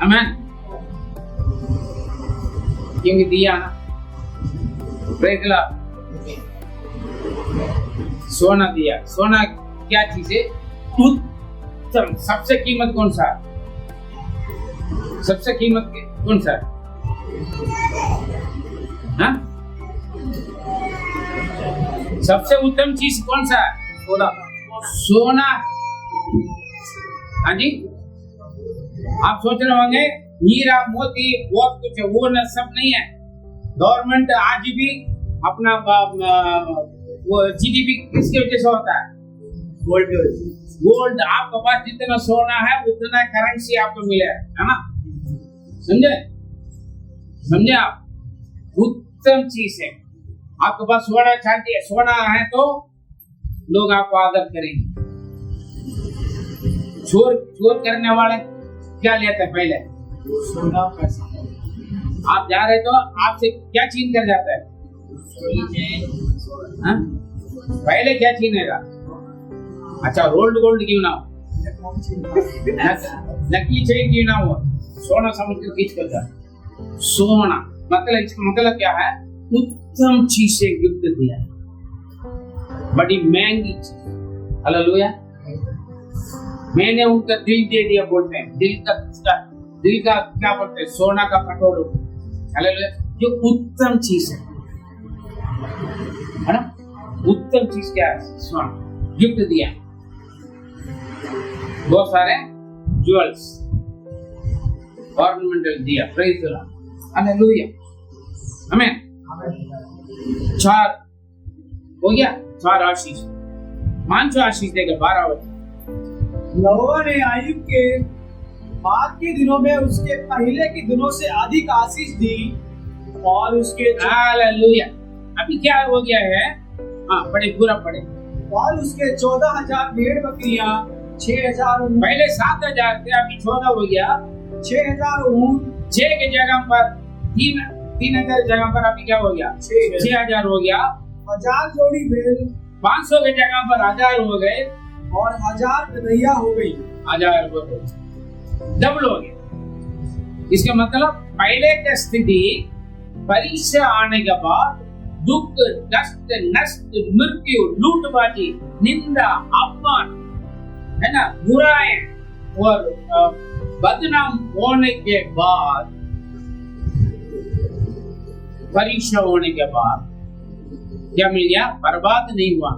आमेन। क्योंकि दिया ना, प्रेज द लॉर्ड। सोना दिया। सोना क्या चीज है, उत्तम। सबसे कीमत कौन सा, सबसे कीमत कौन सा, हाँ? सबसे उत्तम चीज कौन सा है, सोना। सोना। हाँ जी, आप सोच रहे होंगे हीरा मोती बहुत कुछ है, वो न सब नहीं है। गवर्नमेंट आज भी अपना वो जीडीपी किसके वजह से होता है, गोल्ड। गोल्ड, आपके पास जितना सोना है उतना करेंसी आपको मिले, है ना, समझे, समझे आप, उत्तम चीज है। आपके पास सोना चांदी है, सोना है तो लोग आपको आदर करेंगे। चोर करने वाले क्या लेते हैं पहले, सोना पैसा। आप जा रहे तो आपसे क्या छीन कर जाता है, हाँ? पहले क्या छीनेगा, अच्छा रोल्ड गोल्ड क्यों ना हो, नकली चेन क्यों ना हो, सोना समझ कर खींच कर जाए। सोना मतलब, इसका मतलब क्या है, उत्तम चीज से गिफ्ट दिया है, बड़ी महंगी चीज। हालेलुया। मैंने उनका दिल दे दिया बोलते हैं, दिल का क्या बोलते हैं, सोना का कटोरा, हालेलुया, जो उत्तम चीज है ना, उत्तम चीज क्या है, सोना गिफ्ट दिया, बहुत सारे ज्वेल्स ऑर्नामेंटल दिया, प्रेज द लॉर्ड, हालेलुया, आमीन। 4 हो गया, 4 आशीष, 5 आशीष देगा, 12 वचन। यहोवा ने आयुब के बाद के दिनों में उसके पहले के दिनों से अधिक आशीष दी और उसके हालेलुया। अभी क्या हो गया है, हाँ पढ़े, पूरा पढ़े। और उसके 14,000 भेड़ बकरियां, 6,000 ऊँट, पहले 7,000 थे, अभी 14 हो गया, 6,000 ऊँट, 6 के जगह पर 3,000 जगह पर अभी क्या हो गया, 6,000 हो गया, 1,000 जोड़ी भेड़ 500 के जगह पर 1,000 हो गए, और 1,000 गदहिया हो गई, 1,000 हो गए, डबल हो गया। इसका मतलब पहले की स्थिति परीक्षा आने के बाद दुख, कष्ट, नष्ट, मृत्यु, लूटबाजी, निंदा, अपमान, है ना, बुराएं और बदनाम होने के बाद, परीक्षा होने के बाद क्या मिल गया, बर्बाद नहीं हुआ,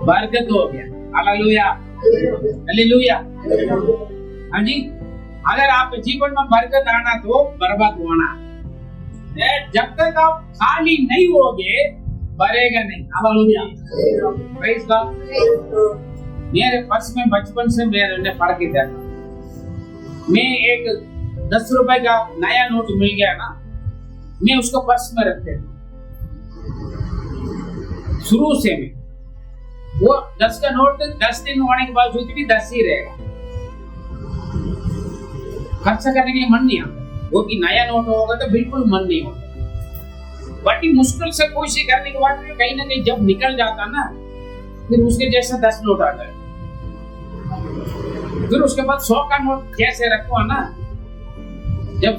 बरकत हो गया, हालेलुया, हालेलुया, हाँ जी। अगर आप जीवन में बरकत आना तो बर्बाद होना, जब तक आप खाली नहीं होगे भरेगा नहीं, हालेलुया, प्रेज गॉड। मेरे पर्स में बचपन से मैंने पढ़ के देखा, मैं एक 10 रुपए का नया नोट मिल गया ना, मैं उसको पर्स में रखते थे शुरू से। मैं वो 10 का नोट 10 दिन होने के बाद भी 10 ही रहेगा, खर्च करने के लिए मन नहीं आता। वो कि नया नोट होगा तो बिल्कुल मन नहीं होगा, बड़ी मुश्किल से कोशिश करने के बाद कहीं ना कहीं जब निकल जाता ना, फिर उसके जैसा 10 नोट आ जाए, फिर उसके बाद 100 का नोट जैसे रखो ना, जब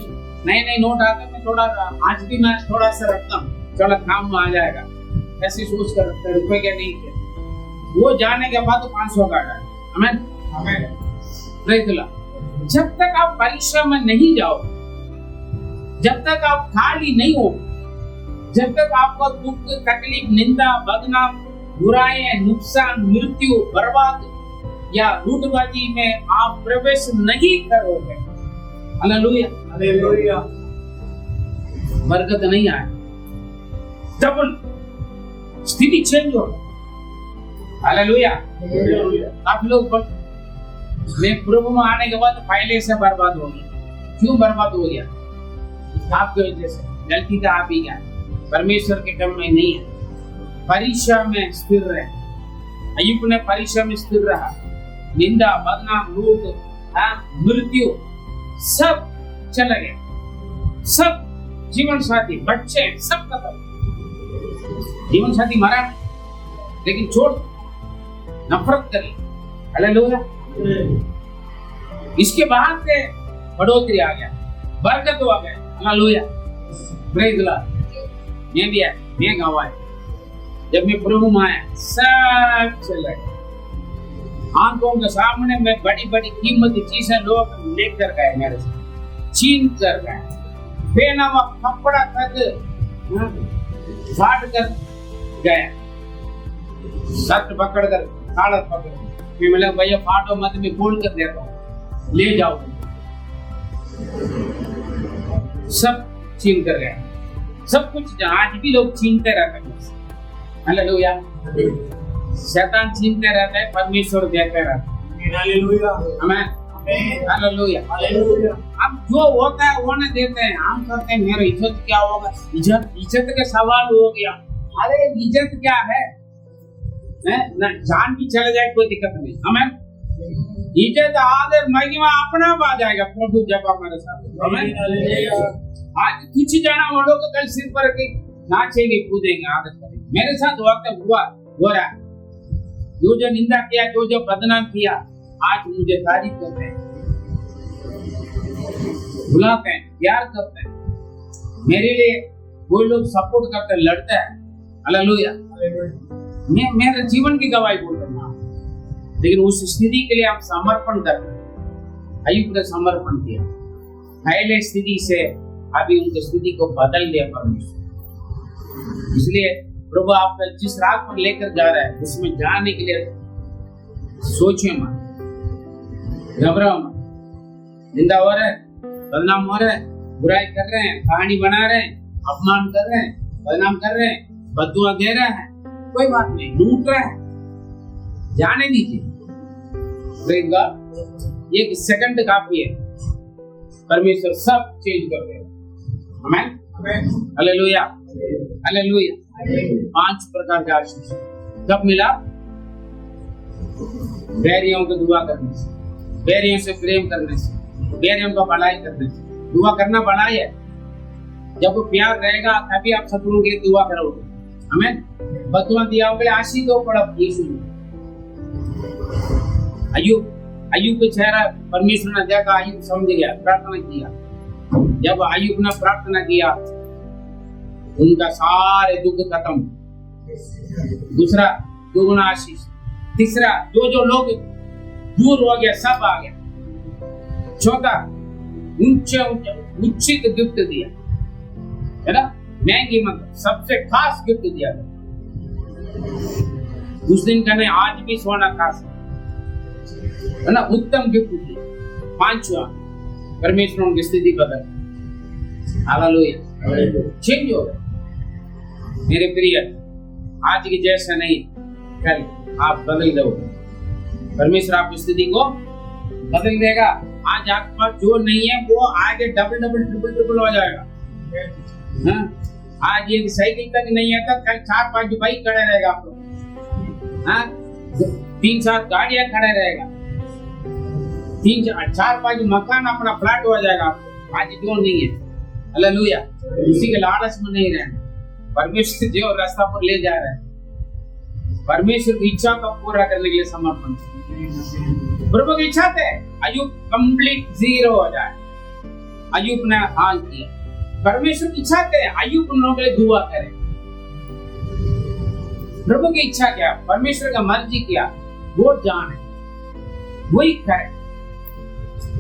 नए नोट आते मैं थोड़ा, आज भी मैं थोड़ा सा रखता हूँ, चलो काम में आ जाएगा, ऐसी सोच कर रखते, रुपए के नहीं थे। वो जाने के बाद तो 500 का आ, आमीन, आमीन, प्रेज द लॉर्ड। जब तक आप परीक्षा में नहीं जाओ, जब तक आप खाली नहीं हो, जब तक आपको दुख, तकलीफ, निंदा, बदनाम, बुराई, नुकसान, मृत्यु, बर्बाद या लूटबाजी में आप प्रवेश नहीं करोगे, हालेलुया, हालेलुया, बरकत नहीं आए, डबल स्थिति चेंज हो, हालेलुया। आप लोग मैं प्रभु में आने के बाद पहले से बर्बाद हो गया। क्यों बर्बाद हो गया? आपकी वजह से, गलती का आप ही क्या, परमेश्वर के काम में नहीं है। परीक्षा में स्थिर रहे, अय्यूब ने परीक्षा में स्थिर रहा, निंदा, बदनाम, लूट, मृत्यु सब चला गया, सब जीवन साथी, बच्चे सब खत्म। जीवन साथी मरा लेकिन छोड़ नफरत करी, हालेलुया। इसके बाद से बढ़ोतरी आ गया, बरकत आ गया, हालेलुया, प्रेज द लॉर्ड। मैं भी आया, मैं गवाह, जब मैं प्रभु में आया सब चला गया। आंखों के सामने में बड़ी बड़ी कीमती चीजें लोग लेकर गए, मेरे से छीन कर गए, पहना हुआ कपड़ा तक फाड़ कर गया, शर्ट पकड़ कर, कालर पकड़, मैं बोला भैया फाटो मत, मैं खोल कर देता हूँ, ले जाओ। सब छीन कर गए, सब कुछ आज भी लोग छीनते रहते हैं, हालेलुया। शैतान छीनते रहता है, परमेश्वर देते रहता है, हालेलुया, आमीन, हालेलुया, हालेलुया। अब जो होता है वो न देते हैं, हम कहते हैं मेरा इज्जत क्या होगा, इज्जत का सवाल हो गया। अरे इज्जत क्या है ना, जान भी चले जाए कोई दिक्कत नहीं, आमीन। इज्जत, आदर, महिमा अपना आ जाएगा प्रभु जब हमारे साथ, आमीन, हालेलुया। आज कुछ जाना वो लोग कल सिर पर के नाचेंगे, कूदेंगे, आदर करेंगे। मेरे साथ वक्त हुआ, हो रहा है। जो निंदा किया, जो बदनाम किया, आज मुझे तारीफ करते हैं, बुलाते हैं, प्यार करते हैं, मेरे लिए कोई लोग सपोर्ट करते हैं, लड़ते हैं, हालेलुया। मैं मेरे जीवन की गवाही बोल रहा हूँ, लेकिन उस स्थिति के लिए हम समर्पण कर रहे हैं। अय्यूब ने समर्पण किया, पहले स्थिति से अभी उनकी स्थिति को बदल दिया परमेश्वर। इसलिए प्रभु आपका जिस राह पर लेकर जा रहा है उसमें जाने के लिए सोचे मत, घबराओ मत। निंदा हो रहा है, बदनाम हो रहा है, बुराई कर रहे हैं, कहानी बना रहे हैं, अपमान कर रहे हैं, बदनाम कर रहे हैं, बददुआ दे रहे हैं, कोई बात नहीं, लूट रहे हैं, जाने दीजिए। प्रेम का एक सेकंड काफी है, परमेश्वर सब चेंज कर देगा। आमीन, हालेलुया, हालेलुया। 5 प्रकार के आशीष कब मिला? बैरियों को दुआ करने से, बैरियों से प्रेम करने से, बैरियों का भलाई करने से। दुआ करना भलाई है। जब वो प्यार रहेगा तभी आप शत्रुओं के लिए दुआ करोगे। आमीन। बददुआ दिया होगे, आशीष दो पड़ा यीशु ने। अय्यूब का चेहरा परमेश्वर ने देखा, अय्यूब समझ गया, प्रार्थना किया। जब अय्यूब ने प्रार्थना किया उनका सारे दुख खत्म। दूसरा, दुगुना आशीष। तीसरा, जो लोग दूर हो गया सब आ गया। चौथा, उचित गिफ्ट दिया, है ना, महंगी मतलब सबसे खास गिफ्ट दिया। उस दिन का नहीं, आज भी सोना खास है ना, उत्तम गिफ्ट दिया। 5वां, परमेश्वर उनकी स्थिति बदल, हालेलुया, चेंज हो गया। मेरे प्रिय, आज की जैसा नहीं, कल आप बदल दो, परमेश्वर आपकी स्थिति को बदल देगा। आज आपके पास जो नहीं है वो आगे डबल ट्रिपल हो जाएगा। हाँ? आज ये साइकिल तक नहीं है तो कल 4-5 बाइक खड़े रहेगा आप लोग, 3-4 गाड़ियां खड़े रहेगा, 3-4-5 मकान अपना फ्लैट हो जाएगा आपको। आज जो नहीं है, हालेलुया, उसी के लालच में नहीं रहना। परमेश्वर जो रास्ता पर ले जा रहा है, परमेश्वर की इच्छा को पूरा करने के लिए समर्पण। प्रभु की इच्छा थे अय्यूब कंप्लीट 0 हो जाए। अय्यूब ने हाँ किया। परमेश्वर की इच्छा थे अय्यूब उन लोगों के लिए दुआ करे। प्रभु की इच्छा क्या, परमेश्वर का मर्जी क्या, वो जाने, वही करे।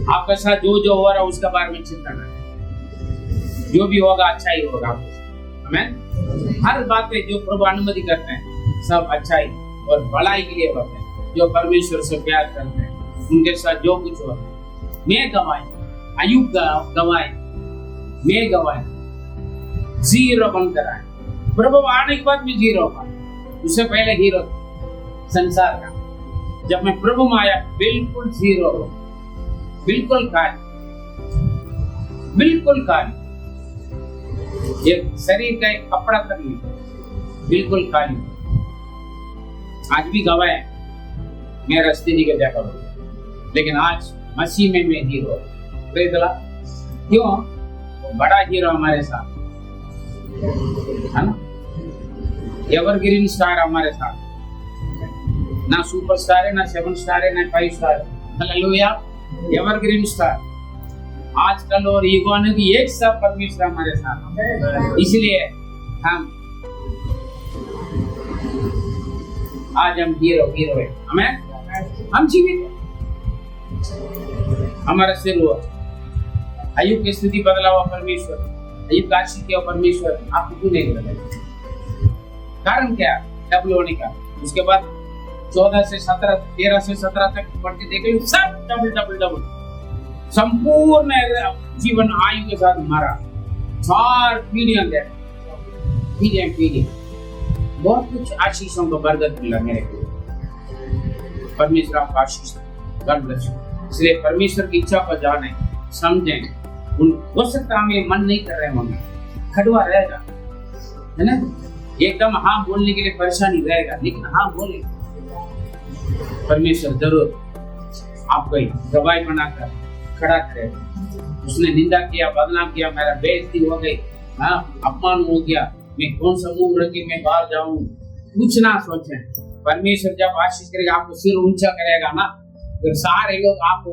आपके साथ जो हो रहा है उसके बारे में चिंता न करें, जो भी होगा अच्छा ही होगा। आमीन। हर बात में जो प्रभु अनुमति करते हैं सब अच्छाई और भलाई के लिए होते हैं। जो परमेश्वर से प्यार करते हैं उनके साथ जो कुछ होता है, मैं गवाए, अय्यूब गवाए, मैं गवाए, 0 बनकर आए। प्रभु आने के बाद में 0 हुआ, उससे पहले हीरो संसार का। जब मैं प्रभु में आया बिल्कुल 0 हो, बिल्कुल खाली, बिल्कुल खाली, ये शरीर का एक कपड़ा तक नहीं, बिल्कुल खाली। आज भी गवाए मेरा स्थिति को देखा, लेकिन आज मसीह में मैं हीरो। क्यों? बड़ा हीरो हमारे साथ है ना, एवरग्रीन स्टार हमारे साथ, ना सुपरस्टार है, ना 7 स्टार है, ना 5 स्टार है। Hallelujah, evergreen star. आजकल और युवानों की एक सब परमेश्वर हमारे साथ, इसलिए आज हम हीरो है। हमें हम जीवित, हमारा सिर हुआ। अय्यूब की स्थिति बदला हुआ परमेश्वर, अय्यूब का आशीष किया परमेश्वर, आपको क्यों नहीं बदला? कारण क्या? डबल होने का। उसके बाद 14 से 17, 13 से 17 तक पढ़ते देखे सब डबल संपूर्ण जीवन आयु के साथ मारा। 4 पीढ़ियां दे, पीढ़ियां बहुत कुछ आशीषों का बरकत मिला मेरे को। परमेश्वर आपका आशीष गॉड ब्लेस यू। इसलिए परमेश्वर की इच्छा को जाने, समझें। हो सकता हमें मन नहीं कर रहे होंगे, खड़वा रहेगा, है ना, एकदम हाँ बोलने के लिए परेशानी रहेगा, लेकिन हाँ बोले। परमेश्वर जरूर आपको गवाही बनाकर खड़ा करेगा। उसने निंदा किया, बदनाम किया, मेरा बेइज्जती हो गई, हाँ अपमान हो गया, मैं कौन सा मुंह रख के मैं बाहर जाऊं, कुछ ना सोचें। परमेश्वर जब आशीष करेगा, आपको सिर ऊंचा करेगा ना, फिर सारे लोग आपको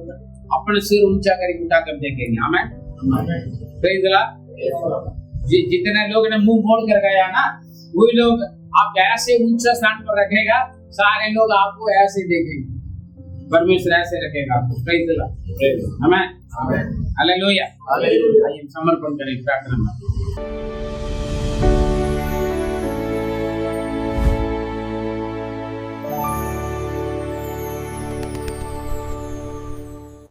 अपने सिर ऊंचा करके उठा कर देखेंगे। आमीन, प्रेज़ द लॉर्ड। जितने लोग ने मुंह मोड़ कर गया ना, वही लोग आप ऐसे ऊंचा स्थान पर रखेगा, सारे लोग आपको ऐसे देखेंगे। परमेश्वर ऐसे रखेगा आपको। Praise the Lord. Amen. Hallelujah. आइए समर्पण करें प्रार्थना में।